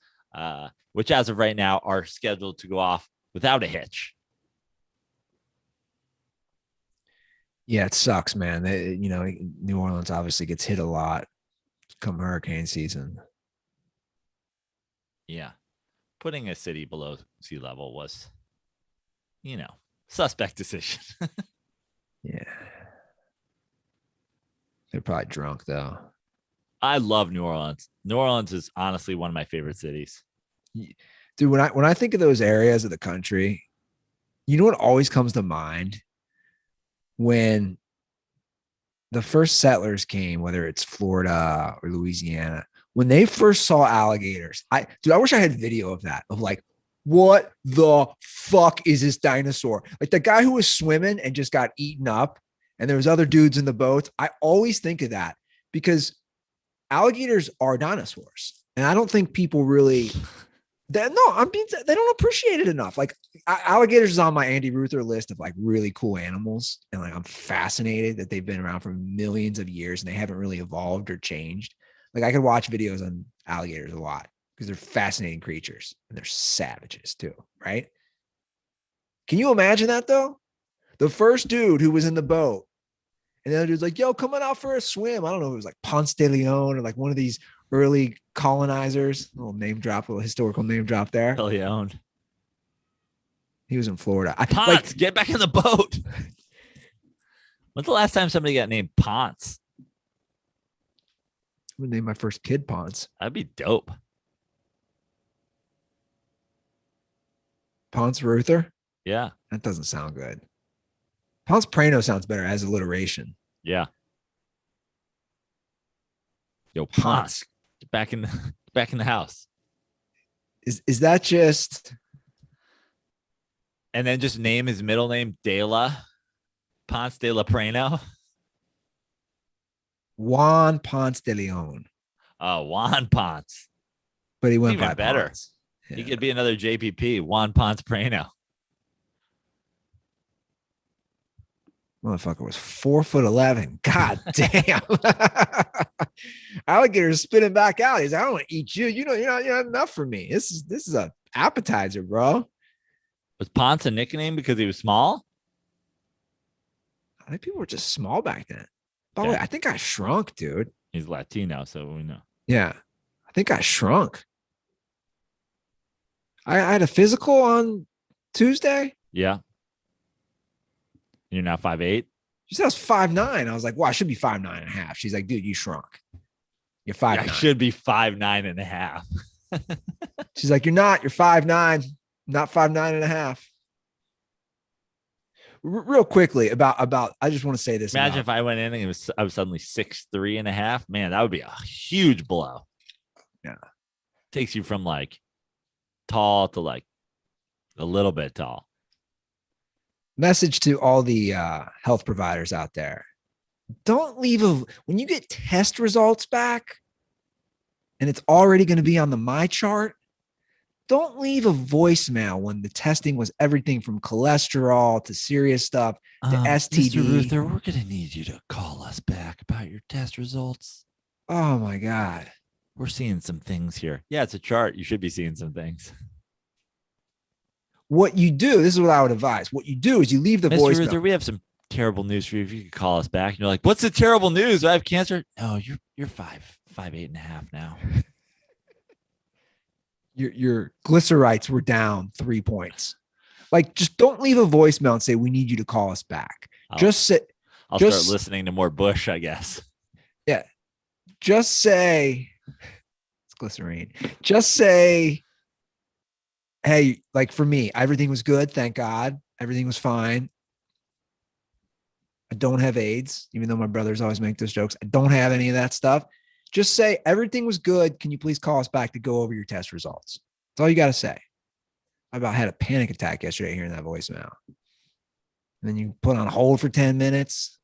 Speaker 2: which as of right now are scheduled to go off without a hitch.
Speaker 1: Yeah, it sucks, man. New Orleans obviously gets hit a lot come hurricane season.
Speaker 2: Yeah. Putting a city below sea level was, suspect decision.
Speaker 1: They're probably drunk though.
Speaker 2: I love New Orleans. New Orleans is honestly one of my favorite cities.
Speaker 1: Dude, when I think of those areas of the country, you know what always comes to mind? When the first settlers came, whether it's Florida or Louisiana, when they first saw alligators, I wish I had video of that, of like, what the fuck is this dinosaur? Like the guy who was swimming and just got eaten up, and there was other dudes in the boats. I always think of that because alligators are dinosaurs. And I don't think people really, they don't appreciate it enough. Like alligators is on my Andy Ruther list of like really cool animals. And like, I'm fascinated that they've been around for millions of years and they haven't really evolved or changed. Like I could watch videos on alligators a lot because they're fascinating creatures and they're savages too. Right. Can you imagine that though? The first dude who was in the boat and the other dude's like, yo, coming out for a swim. I don't know if it was like Ponce de Leon or like one of these early colonizers. A little historical name drop there.
Speaker 2: Leon.
Speaker 1: He was in Florida.
Speaker 2: Ponce, get back in the boat. When's the last time somebody got named Ponce?
Speaker 1: I'm gonna name my first kid Ponce.
Speaker 2: That'd be dope.
Speaker 1: Ponce Ruther?
Speaker 2: Yeah.
Speaker 1: That doesn't sound good. Ponce Prano sounds better as alliteration.
Speaker 2: Yeah. Yo, Ponce, get back in the house.
Speaker 1: Is that just?
Speaker 2: And then just name his middle name Ponce de la Prano.
Speaker 1: Juan Ponce de Leon.
Speaker 2: Juan Ponce.
Speaker 1: But he went
Speaker 2: Even
Speaker 1: by
Speaker 2: better.
Speaker 1: Ponce. Yeah.
Speaker 2: He could be another JPP, Juan Ponce Prano.
Speaker 1: Motherfucker was 4'11". God damn. Alligator's spitting back out. He's like, I don't want to eat you. You're not enough for me. This is a appetizer, bro.
Speaker 2: Was Ponce a nickname because he was small?
Speaker 1: I think people were just small back then. By the way, I think I shrunk, dude.
Speaker 2: He's Latino, so we know.
Speaker 1: Yeah. I think I shrunk. I had a physical on Tuesday.
Speaker 2: Yeah. You're now 5'8".
Speaker 1: She said I was 5'9". I was like, well, I should be 5'9.5". She's like, dude, you shrunk. You're 5'9".
Speaker 2: I should be 5'9.5".
Speaker 1: She's like, you're not. You're 5'9", not 5'9.5". Real quickly about. I just want to say this.
Speaker 2: Imagine if I went in and I was suddenly 6'3.5". Man, that would be a huge blow.
Speaker 1: Yeah,
Speaker 2: takes you from like tall to like a little bit tall.
Speaker 1: Message to all the health providers out there. Don't leave when you get test results back and it's already going to be on the My Chart. Don't leave a voicemail when the testing was everything from cholesterol to serious stuff to STD.
Speaker 2: Mr. Ruther, we're going to need you to call us back about your test results.
Speaker 1: Oh my God.
Speaker 2: We're seeing some things here. Yeah, it's a chart. You should be seeing some things.
Speaker 1: What you do, this is what I would advise. What you do is you leave the
Speaker 2: Mr.
Speaker 1: voicemail.
Speaker 2: Ruther, we have some terrible news for you. If you could call us back, and you're like, "What's the terrible news? I have cancer." No, you're 5'8.5" now.
Speaker 1: Your glycerites were down 3 points. Like, just don't leave a voicemail and say we need you to call us back.
Speaker 2: I'll start
Speaker 1: just
Speaker 2: listening to more Bush, I guess.
Speaker 1: Yeah, just say it's glycerine. Just say, hey, like for me, everything was good. Thank God. Everything was fine. I don't have AIDS, even though my brothers always make those jokes. I don't have any of that stuff. Just say everything was good. Can you please call us back to go over your test results? That's all you got to say. I about had a panic attack yesterday hearing that voicemail. And then you put on hold for 10 minutes.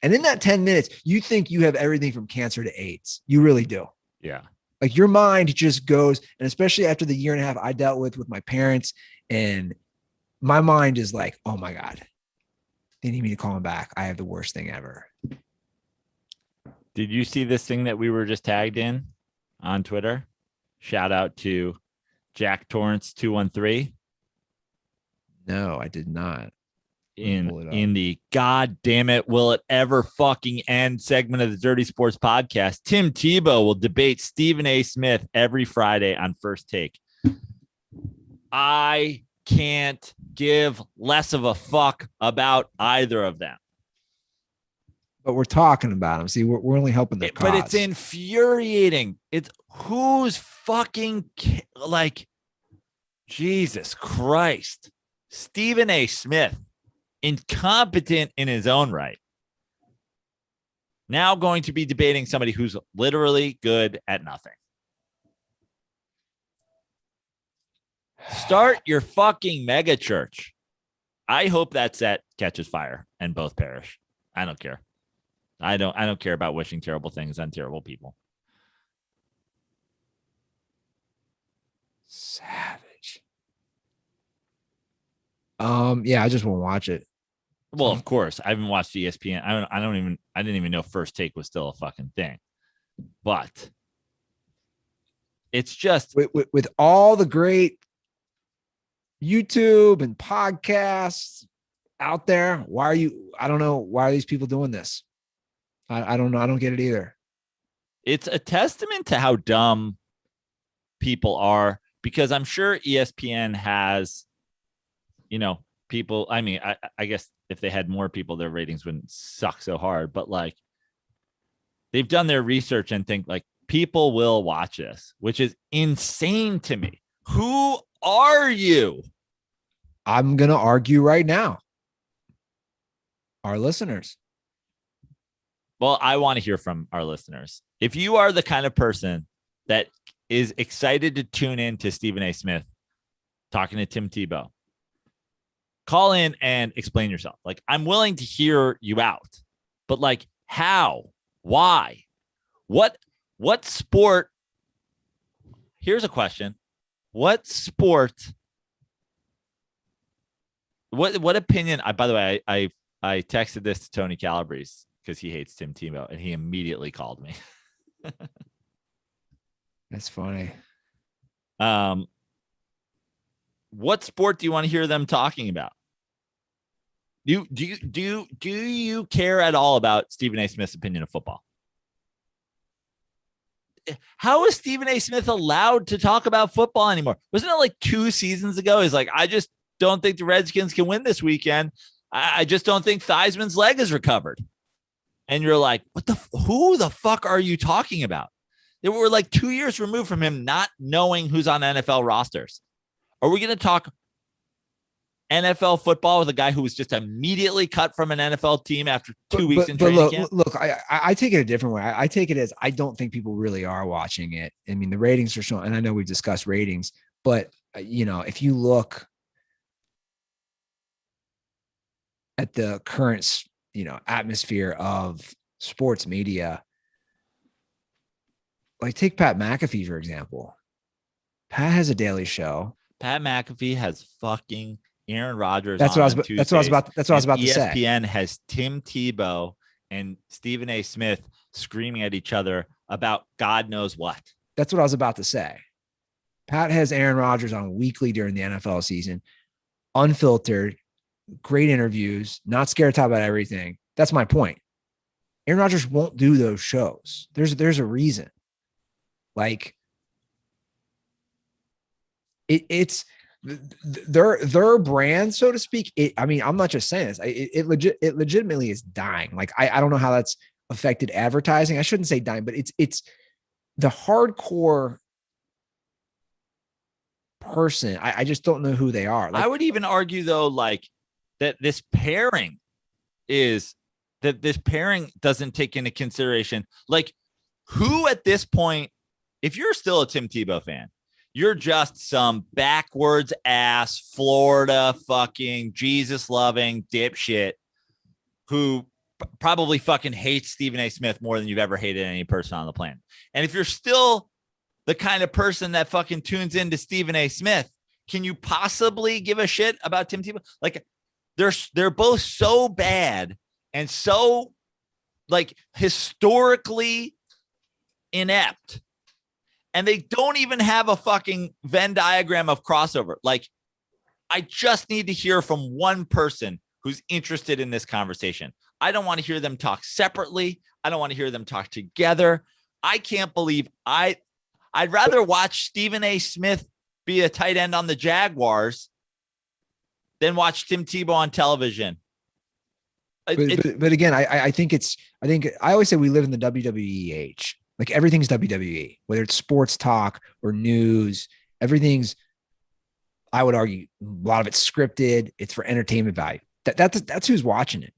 Speaker 1: And in that 10 minutes, you think you have everything from cancer to AIDS. You really do.
Speaker 2: Yeah.
Speaker 1: Like your mind just goes, and especially after the year and a half I dealt with my parents, and my mind is like, oh my God, they need me to call them back. I have the worst thing ever.
Speaker 2: Did you see this thing that we were just tagged in on Twitter? Shout out to Jack Torrance 213.
Speaker 1: No, I did not.
Speaker 2: In the God damn it, will it ever fucking end segment of the Dirty Sports Podcast, Tim Tebow will debate Stephen A. Smith every Friday on First Take. I can't give less of a fuck about either of them.
Speaker 1: But we're talking about them. See, we're only helping the cause.
Speaker 2: But it's infuriating. It's who's fucking like Jesus Christ. Stephen A. Smith, incompetent in his own right. Now going to be debating somebody who's literally good at nothing. Start your fucking mega church. I hope that set catches fire and both perish. I don't care. I don't care about wishing terrible things on terrible people.
Speaker 1: Savage. Yeah, I just won't watch it.
Speaker 2: Well, of course, I haven't watched ESPN. I didn't even know First Take was still a fucking thing. But it's just
Speaker 1: with all the great YouTube and podcasts out there. I don't know. Why are these people doing this? I don't know. I don't get it either.
Speaker 2: It's a testament to how dumb people are, because I'm sure ESPN has, people. I mean, I guess if they had more people, their ratings wouldn't suck so hard, but like they've done their research and think like people will watch this, which is insane to me. Who are you?
Speaker 1: I'm going to argue right now. Our listeners.
Speaker 2: Well, I want to hear from our listeners. If you are the kind of person that is excited to tune in to Stephen A. Smith talking to Tim Tebow, call in and explain yourself. Like, I'm willing to hear you out, but like, how, why, what sport? Here's a question. What sport? What opinion? By the way, I texted this to Tony Calabrese because he hates Tim Tebow, and he immediately called me.
Speaker 1: That's funny.
Speaker 2: What sport do you want to hear them talking about? Do you care at all about Stephen A. Smith's opinion of football? How is Stephen A. Smith allowed to talk about football anymore? Wasn't it like 2 seasons ago? He's like, I just don't think the Redskins can win this weekend. I just don't think Theismann's leg is recovered. And you're like, who the fuck are you talking about? They were like 2 years removed from him not knowing who's on NFL rosters. Are we going to talk NFL football with a guy who was just immediately cut from an NFL team after 2 weeks in training camp?
Speaker 1: Look, I take it a different way. I take it as I don't think people really are watching it. I mean, the ratings are showing, and I know we've discussed ratings, but if you look at the current, atmosphere of sports media, like take Pat McAfee, for example. Pat has a daily show.
Speaker 2: Pat McAfee has fucking Aaron Rodgers.
Speaker 1: That's what I was about to say.
Speaker 2: ESPN has Tim Tebow and Stephen A. Smith screaming at each other about God knows what.
Speaker 1: That's what I was about to say. Pat has Aaron Rodgers on weekly during the NFL season, unfiltered, great interviews, not scared to talk about everything. That's my point. Aaron Rodgers won't do those shows. There's a reason. Like it's their brand, so to speak. I'm not just saying this. It legitimately is dying. Like I don't know how that's affected advertising. I shouldn't say dying, but it's the hardcore person. I just don't know who they are. Like,
Speaker 2: I would even argue though, like that this pairing doesn't take into consideration, like who at this point, if you're still a Tim Tebow fan, you're just some backwards ass Florida fucking Jesus loving dipshit who probably fucking hates Stephen A. Smith more than you've ever hated any person on the planet. And if you're still the kind of person that fucking tunes into Stephen A. Smith, can you possibly give a shit about Tim Tebow? Like they're both so bad and so like historically inept. And they don't even have a fucking Venn diagram of crossover. Like, I just need to hear from one person who's interested in this conversation. I don't want to hear them talk separately. I don't want to hear them talk together. I can't believe I'd rather watch Stephen A. Smith be a tight end on the Jaguars than watch Tim Tebow on television.
Speaker 1: But again, I think I always say we live in the WWE age. Like everything's WWE, whether it's sports talk or news, everything's, I would argue, a lot of it's scripted. It's for entertainment value. That's who's watching it.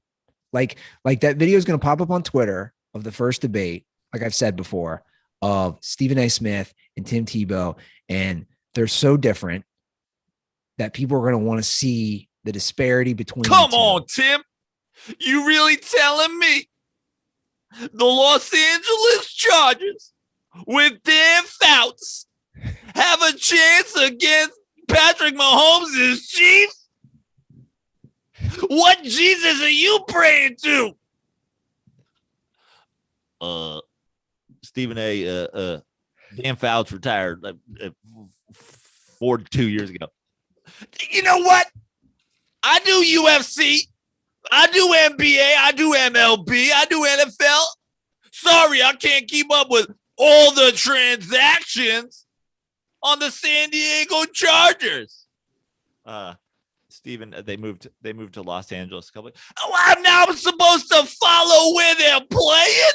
Speaker 1: Like that video is going to pop up on Twitter of the first debate, like I've said before, of Stephen A. Smith and Tim Tebow. And they're so different that people are going to want to see the disparity between
Speaker 2: Come
Speaker 1: the two.
Speaker 2: on, Tim. You really telling me the Los Angeles Chargers with Dan Fouts have a chance against Patrick Mahomes' Chiefs? What Jesus are you praying to? Stephen A. Dan Fouts retired 42 years ago. You know what? I do UFC. I do NBA. I do MLB. I do NFL. Sorry, I can't keep up with all the transactions on the San Diego Chargers. Steven, they moved to Los Angeles a couple. Oh, I'm now supposed to follow where they're playing.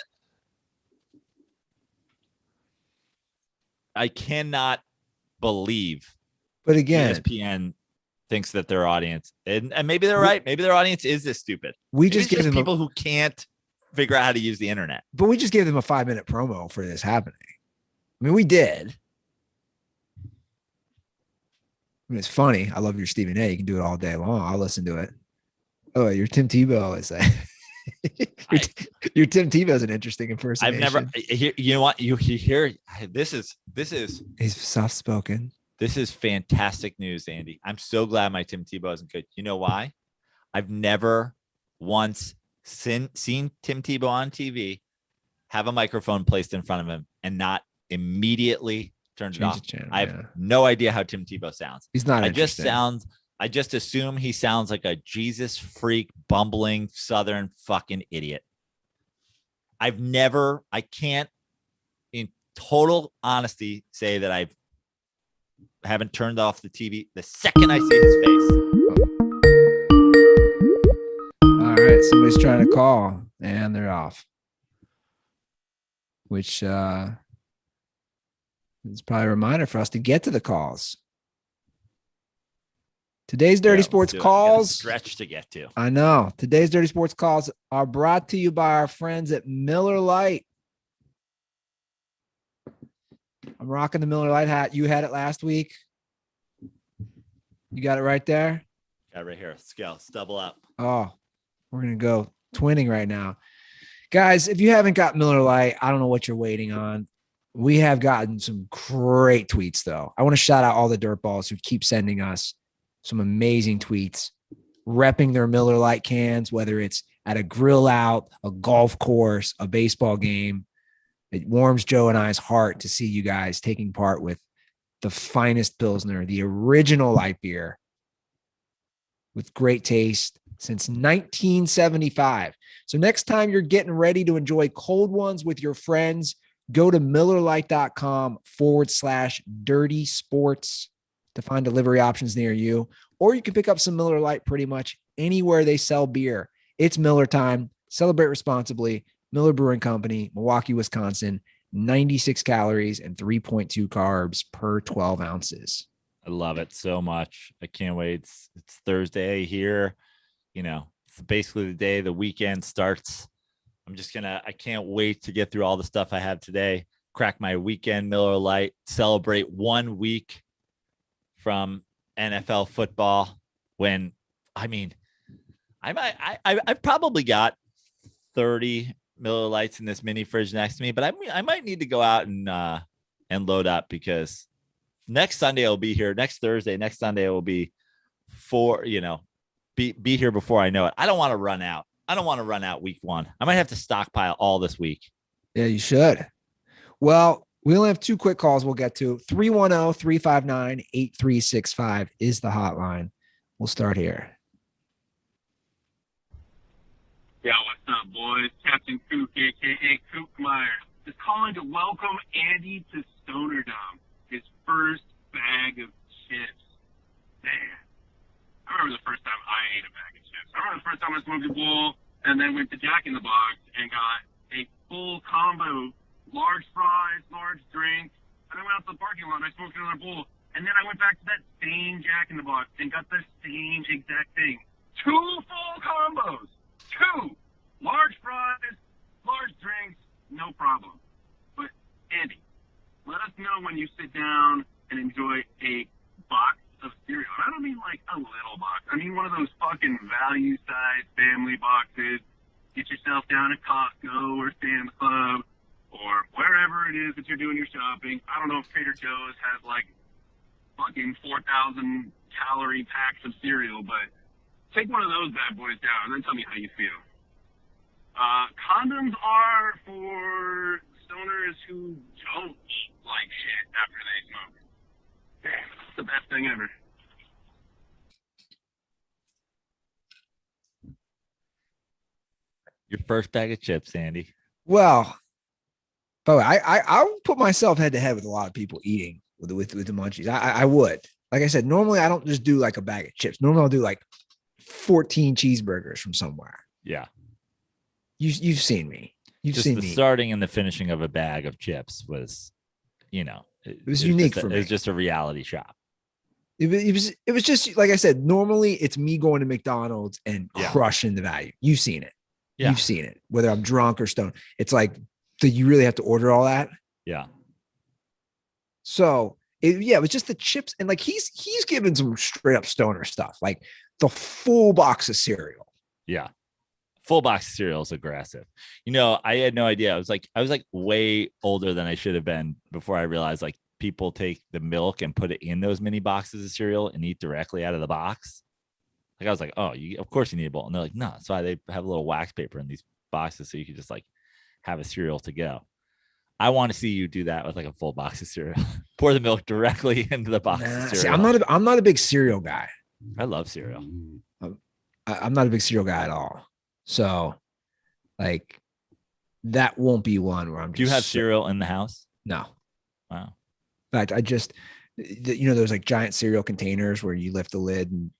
Speaker 2: I cannot believe.
Speaker 1: But again,
Speaker 2: ESPN thinks that their audience, and maybe they're right. Maybe their audience is this stupid.
Speaker 1: We
Speaker 2: Maybe
Speaker 1: just give them
Speaker 2: people who can't figure out how to use the internet.
Speaker 1: But we just gave them a 5-minute promo for this happening. I mean, we did. I mean, it's funny. I love your Stephen A. You can do it all day long. I'll listen to it. Oh, your Tim Tebow is that? your Tim Tebow is an interesting impersonation.
Speaker 2: I've never. You know what? You hear this is.
Speaker 1: He's soft spoken.
Speaker 2: This is fantastic news, Andy. I'm so glad my Tim Tebow isn't good. You know why? I've never once seen Tim Tebow on TV have a microphone placed in front of him and not immediately turned it off. I have no idea how Tim Tebow sounds.
Speaker 1: He's not.
Speaker 2: I just assume he sounds like a Jesus freak, bumbling Southern fucking idiot. I can't, in total honesty, say that I haven't turned off the TV the second I see his face.
Speaker 1: All right, somebody's trying to call and they're off, which is probably a reminder for us to get to the calls. Today's Dirty Sports calls.
Speaker 2: Stretch to get to.
Speaker 1: I know. Today's Dirty Sports calls are brought to you by our friends at Miller Lite. I'm rocking the Miller Lite hat. You had it last week. You got it right there?
Speaker 2: Got it right here. Scale. Double up.
Speaker 1: Oh, we're going to go twinning right now. Guys, if you haven't got Miller Lite, I don't know what you're waiting on. We have gotten some great tweets, though. I want to shout out all the dirtballs who keep sending us some amazing tweets, repping their Miller Lite cans, whether it's at a grill out, a golf course, a baseball game. It warms Joe and I's heart to see you guys taking part with the finest Pilsner, the original light beer with great taste since 1975. So next time you're getting ready to enjoy cold ones with your friends, go to MillerLite.com/dirty sports to find delivery options near you, or you can pick up some Miller Lite pretty much anywhere they sell beer. It's Miller time. Celebrate responsibly. Miller Brewing Company, Milwaukee, Wisconsin, 96 calories and 3.2 carbs per 12 ounces.
Speaker 2: I love it so much. I can't wait. It's Thursday here. You know, it's basically the day the weekend starts. I can't wait to get through all the stuff I have today. Crack my weekend Miller Lite, celebrate 1 week from NFL football when, I've probably got 30 Miller Lights in this mini fridge next to me, but I might need to go out and load up because next Sunday I'll be here. Next Thursday, next Sunday will be be here before I know it. I don't want to run out. I don't want to run out week one. I might have to stockpile all this week.
Speaker 1: Yeah, you should. Well, we only have 2 quick calls we'll get to. 310-359-8365 is the hotline. We'll start here.
Speaker 4: Yo, what's up, boys? Captain Kook, a.k.a. Kookmeyer, is calling to welcome Andy to Stonerdom, his first bag of chips. Man, I remember the first time I ate a bag of chips. I remember the first time I smoked a bowl and then went to Jack in the Box and got a full combo, large fries, large drink. And I went out to the parking lot and I smoked another bowl. And then I went back to that same Jack in the Box and got the same exact thing. 2 full combos. 2 large fries, large drinks, no problem. But Andy, let us know when you sit down and enjoy a box of cereal. I don't mean like a little box. I mean one of those fucking value-sized family boxes. Get yourself down at Costco or Sam's Club or wherever it is that you're doing your shopping. I don't know if Trader Joe's has like fucking 4,000 calorie packs of cereal, but take one of those bad boys down and then tell me how you feel. Condoms are for stoners who don't like shit after they smoke. Damn, it's the best thing ever.
Speaker 2: Your first bag of chips, Andy.
Speaker 1: Well, but I would put myself head to head with a lot of people eating with the munchies. I would. Like I said, normally I don't just do like a bag of chips. Normally I'll do like 14 cheeseburgers from somewhere.
Speaker 2: Yeah.
Speaker 1: You've seen me. You've
Speaker 2: Just
Speaker 1: seen
Speaker 2: the
Speaker 1: me.
Speaker 2: starting and the finishing of a bag of chips was, you know,
Speaker 1: It was unique for me.
Speaker 2: It was just a reality shop.
Speaker 1: It was just like I said. Normally, it's me going to McDonald's and crushing the value. You've seen it.
Speaker 2: Yeah.
Speaker 1: You've seen it. Whether I'm drunk or stoned, it's like you really have to order all that.
Speaker 2: Yeah.
Speaker 1: So it was just the chips, and like he's giving some straight up stoner stuff, like the full box of cereal.
Speaker 2: Yeah. Full box of cereal is aggressive. You know, I had no idea. I was like way older than I should have been before I realized like people take the milk and put it in those mini boxes of cereal and eat directly out of the box. Like I was like, oh, of course you need a bowl. And they're like, no, that's why they have a little wax paper in these boxes so you can just like have a cereal to go. I want to see you do that with like a full box of cereal. Pour the milk directly into the box of cereal.
Speaker 1: See, I'm not a big cereal guy.
Speaker 2: I love cereal.
Speaker 1: I'm not a big cereal guy at all. So, like, that won't be one where I'm.
Speaker 2: Do you have cereal in the house?
Speaker 1: No.
Speaker 2: Wow.
Speaker 1: In fact, I just, those like giant cereal containers where you lift the lid, and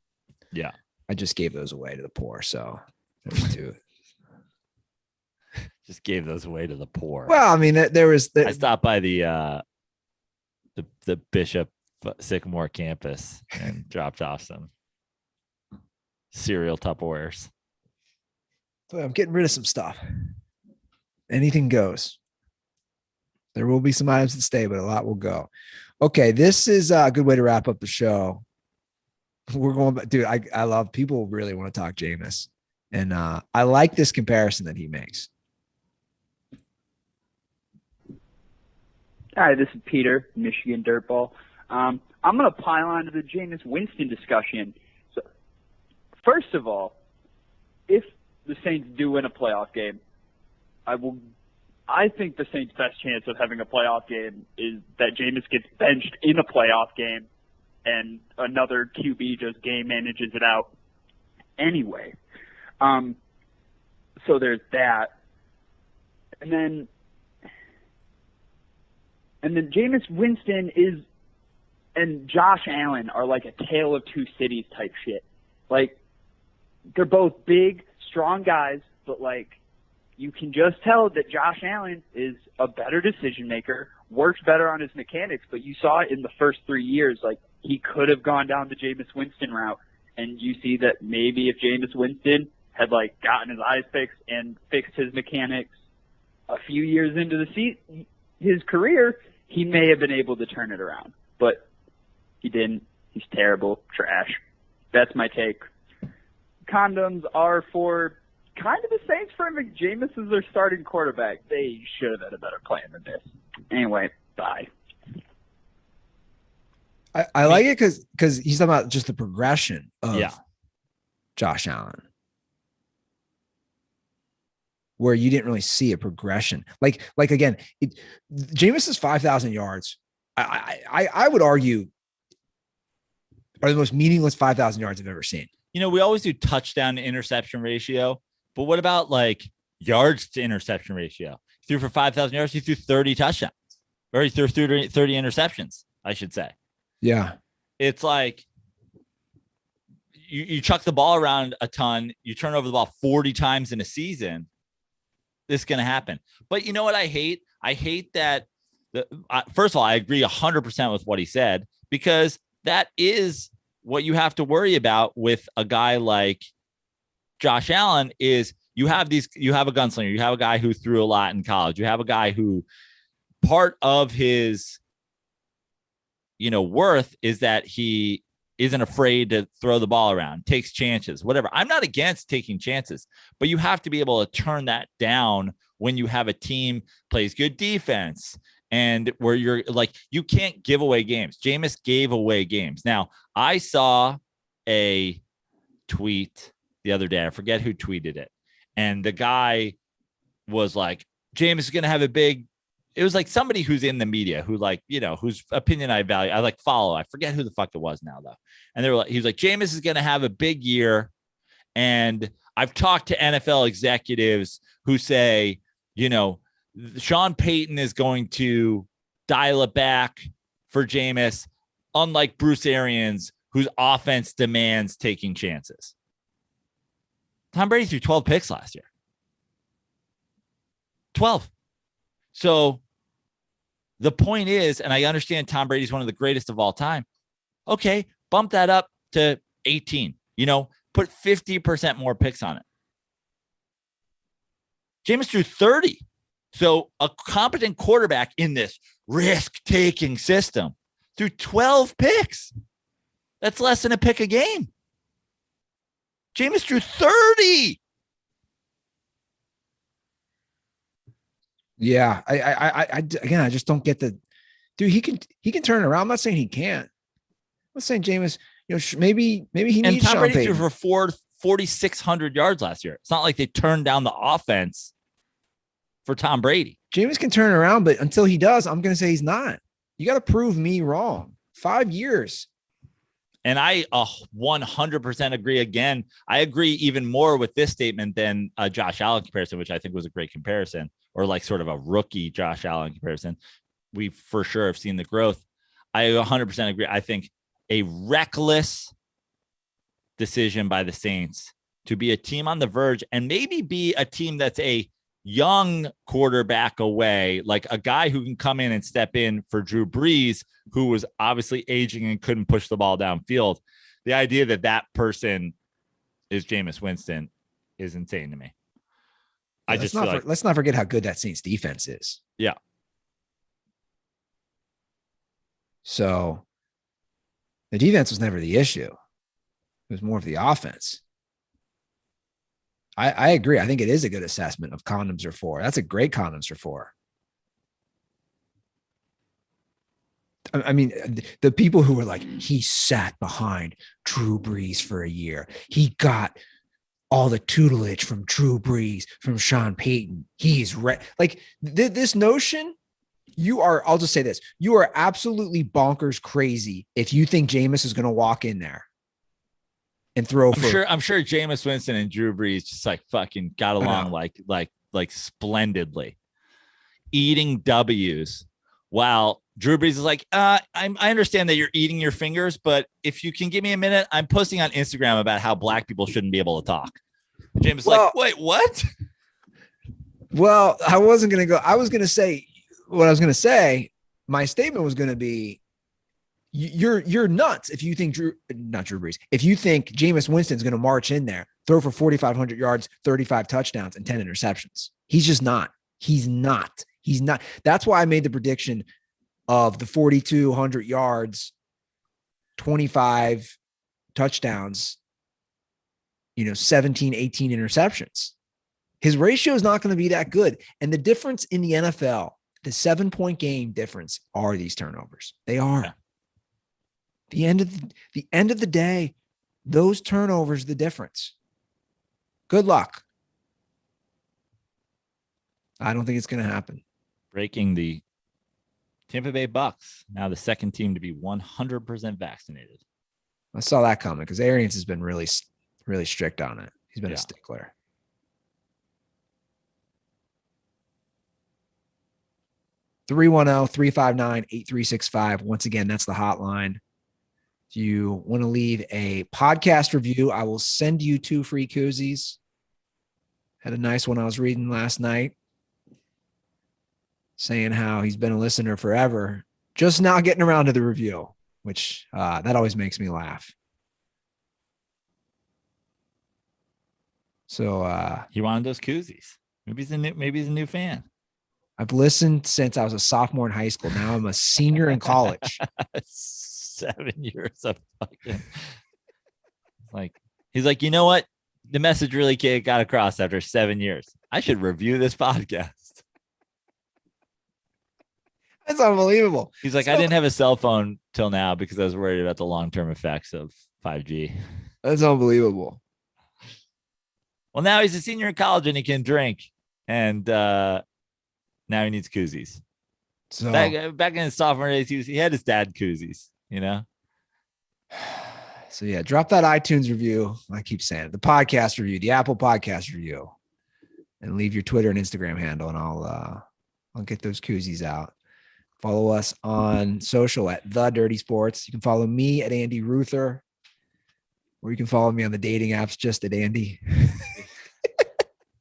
Speaker 2: yeah,
Speaker 1: I just gave those away to the poor. So,
Speaker 2: just gave those away to the poor.
Speaker 1: Well, I mean,
Speaker 2: I stopped by the Bishop Sycamore campus and dropped off some cereal Tupperwares.
Speaker 1: So I'm getting rid of some stuff. Anything goes. There will be some items that stay, but a lot will go. Okay, this is a good way to wrap up the show. We're going, dude. I love people really want to talk Jameis, and I like this comparison that he makes.
Speaker 5: Hi, this is Peter, Michigan DirtBall. I'm going to pile on to the Jameis Winston discussion. So, first of all, if the Saints do win a playoff game, I think the Saints' best chance of having a playoff game is that Jameis gets benched in a playoff game and another QB just game manages it out anyway. So there's that. And then Jameis Winston and Josh Allen are like a tale of two cities type shit. Like, they're both big, strong guys, but like, you can just tell that Josh Allen is a better decision maker, works better on his mechanics, but you saw it in the first 3 years. Like, he could have gone down the Jameis Winston route, and you see that maybe if Jameis Winston had like gotten his eyes fixed and fixed his mechanics a few years into his career, he may have been able to turn it around, but he didn't. He's terrible, trash. That's my take. Condoms are for kind of the Saints for Jameis as their starting quarterback. They should have had a better plan than this. Anyway, bye.
Speaker 1: I like it because he's talking about just the progression of Josh Allen, where you didn't really see a progression. Like again, Jameis's 5,000 yards, I would argue, are the most meaningless 5,000 yards I've ever seen.
Speaker 2: You know, we always do touchdown to interception ratio, but what about like yards to interception ratio? He threw for 5,000 yards. He threw 30 touchdowns, or he threw 30 interceptions, I should say.
Speaker 1: Yeah.
Speaker 2: It's like, you chuck the ball around a ton, you turn over the ball 40 times in a season, this is going to happen. But you know what I hate? I hate that. First of all, I agree 100% with what he said, because that is what you have to worry about with a guy like Josh Allen is you have a gunslinger, you have a guy who threw a lot in college, you have a guy who part of his, worth is that he isn't afraid to throw the ball around, takes chances, whatever. I'm not against taking chances, but you have to be able to turn that down when you have a team plays good defense and where you're like, you can't give away games. Jameis gave away games. Now, I saw a tweet the other day. I forget who tweeted it. And the guy was like, Jameis is going to have a big, it was like somebody who's in the media who whose opinion I value. I follow. I forget who the fuck it was now though. And he was like, Jameis is going to have a big year. And I've talked to NFL executives who say, Sean Payton is going to dial it back for Jameis, unlike Bruce Arians, whose offense demands taking chances. Tom Brady threw 12 picks last year. 12. So the point is, and I understand Tom Brady's one of the greatest of all time. Okay, bump that up to 18. Put 50% more picks on it. Jameis threw 30. So a competent quarterback in this risk-taking system threw 12 picks. That's less than a pick a game. Jameis threw 30.
Speaker 1: Yeah, I just don't get the dude. He can turn it around. I'm not saying he can't. I'm not saying Jameis, maybe he needs
Speaker 2: Tom
Speaker 1: Sean
Speaker 2: Brady
Speaker 1: Payton.
Speaker 2: threw for 4,600 yards last year. It's not like they turned down the offense for Tom Brady.
Speaker 1: Jameis can turn it around, but until he does, I'm going to say he's not. You got to prove me wrong. 5 years.
Speaker 2: And I 100% agree. Again, I agree even more with this statement than a Josh Allen comparison, which I think was a great comparison, or like sort of a rookie Josh Allen comparison. We for sure have seen the growth. I 100% agree. I think a reckless decision by the Saints to be a team on the verge and maybe be a team that's a young quarterback away, like a guy who can come in and step in for Drew Brees, who was obviously aging and couldn't push the ball downfield. The idea that person is Jameis Winston is insane to me.
Speaker 1: Yeah, let's not forget how good that Saints defense is.
Speaker 2: Yeah.
Speaker 1: So the defense was never the issue. It was more of the offense. I agree. I think it is a good assessment of condoms are for. That's a great condoms are for. I mean, the people who were like, he sat behind Drew Brees for a year. He got all the tutelage from Drew Brees, from Sean Payton. He's like this notion. I'll just say this. You are absolutely bonkers crazy if you think Jameis is going to walk in there and throw
Speaker 2: I'm sure Jameis Winston and Drew Brees just like fucking got along like splendidly, eating W's, while Drew Brees is like, I understand that you're eating your fingers, but if you can give me a minute, I'm posting on Instagram about how black people shouldn't be able to talk. Jameis like, wait, what?
Speaker 1: Well, I wasn't going to go. I was going to say what I was going to say. My statement was going to be, you're nuts if you think not Drew Brees. If you think Jameis Winston's going to march in there, throw for 4,500 yards, 35 touchdowns, and 10 interceptions. He's just not. He's not. That's why I made the prediction of the 4,200 yards, 25 touchdowns, 17, 18 interceptions. His ratio is not going to be that good. And the difference in the NFL, the 7-point game difference, are these turnovers. They are. Yeah. The end of the day, those turnovers, the difference. Good luck. I don't think it's going to happen.
Speaker 2: Breaking the Tampa Bay Bucks, now the second team to be 100% vaccinated.
Speaker 1: I saw that coming because Arians has been really, really strict on it. He's been a stickler. (310-359-8365). Once again, that's the hotline. If you want to leave a podcast review, I will send you 2 free koozies. Had a nice one I was reading last night saying how he's been a listener forever, just now getting around to the review, which that always makes me laugh. So
Speaker 2: He wanted those koozies. Maybe he's a new fan.
Speaker 1: I've listened since I was a sophomore in high school. Now I'm a senior in college.
Speaker 2: 7 years of fucking. He's like, you know what? The message really got across after 7 years. I should review this podcast.
Speaker 1: That's unbelievable.
Speaker 2: He's like, I didn't have a cell phone till now because I was worried about the long-term effects of 5G.
Speaker 1: That's unbelievable.
Speaker 2: Well, now he's a senior in college and he can drink. And now he needs koozies.
Speaker 1: So
Speaker 2: Back in his sophomore days, he had his dad koozies, you know?
Speaker 1: So yeah, drop that iTunes review. I keep saying it, the podcast review, the Apple podcast review, and leave your Twitter and Instagram handle, and I'll get those koozies out. Follow us on social at The Dirty Sports. You can follow me at Andy Ruther, or you can follow me on the dating apps just at Andy.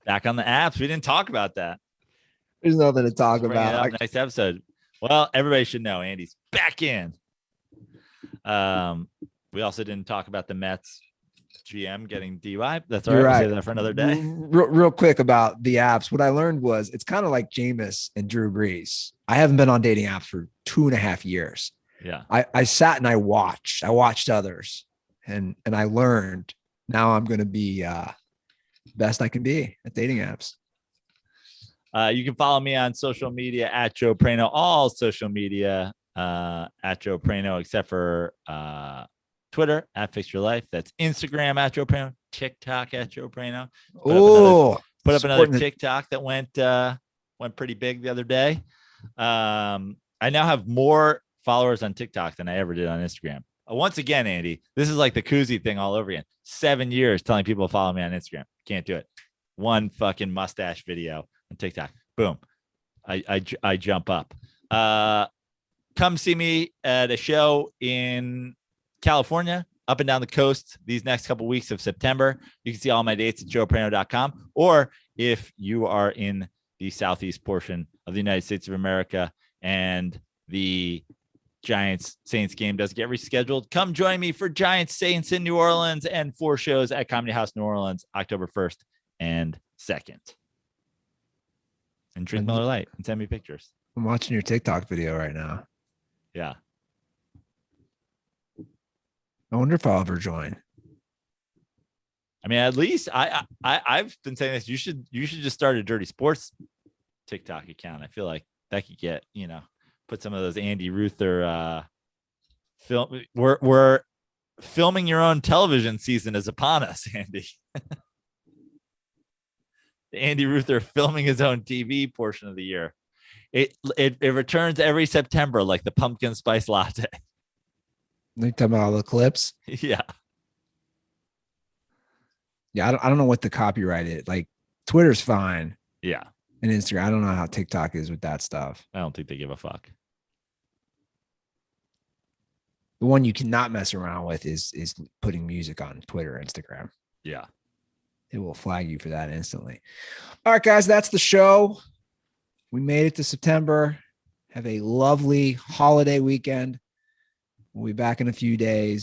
Speaker 2: Back on the apps. We didn't talk about that.
Speaker 1: There's nothing to talk
Speaker 2: Bring it
Speaker 1: about.
Speaker 2: up next episode. Well, everybody should know Andy's back in. We also didn't talk about the Mets GM getting DUI. That's all right. We'll save that for another day.
Speaker 1: Real quick about the apps. What I learned was it's kind of like Jameis and Drew Brees. I haven't been on dating apps for 2.5 years.
Speaker 2: Yeah.
Speaker 1: I sat and I watched others and I learned. Now I'm going to be best I can be at dating apps.
Speaker 2: You can follow me on social media at Joe Prano, all social media at Joe Prano, except for Twitter at Fix Your Life. That's Instagram at Joe Prano, TikTok at Joe Prano. Put up another TikTok that went pretty big the other day. I now have more followers on TikTok than I ever did on Instagram. Once again, Andy, this is like the koozie thing all over again. 7 years telling people to follow me on Instagram. Can't do it. One fucking mustache video on TikTok. Boom. I jump up. Come see me at a show in California, up and down the coast these next couple weeks of September. You can see all my dates at joeprano.com. Or if you are in the southeast portion of the United States of America and the Giants Saints game does get rescheduled, come join me for Giants Saints in New Orleans and 4 shows at Comedy House New Orleans, October 1st and 2nd. And drink Miller Lite and send me pictures.
Speaker 1: I'm watching your TikTok video right now.
Speaker 2: Yeah.
Speaker 1: I wonder if I'll ever join.
Speaker 2: I mean, at least I've been saying this. You should just start a Dirty Sports TikTok account. I feel like that could get, put some of those Andy Ruther film. We're filming your own television season is upon us, Andy. Andy Ruther filming his own TV portion of the year. It returns every September like the pumpkin spice latte.
Speaker 1: You talking about all the clips?
Speaker 2: Yeah.
Speaker 1: Yeah, I don't know what the copyright is. Like Twitter's fine.
Speaker 2: Yeah.
Speaker 1: And Instagram. I don't know how TikTok is with that stuff.
Speaker 2: I don't think they give a fuck.
Speaker 1: The one you cannot mess around with is putting music on Twitter, Instagram.
Speaker 2: Yeah.
Speaker 1: It will flag you for that instantly. All right, guys, that's the show. We made it to September. Have a lovely holiday weekend. We'll be back in a few days.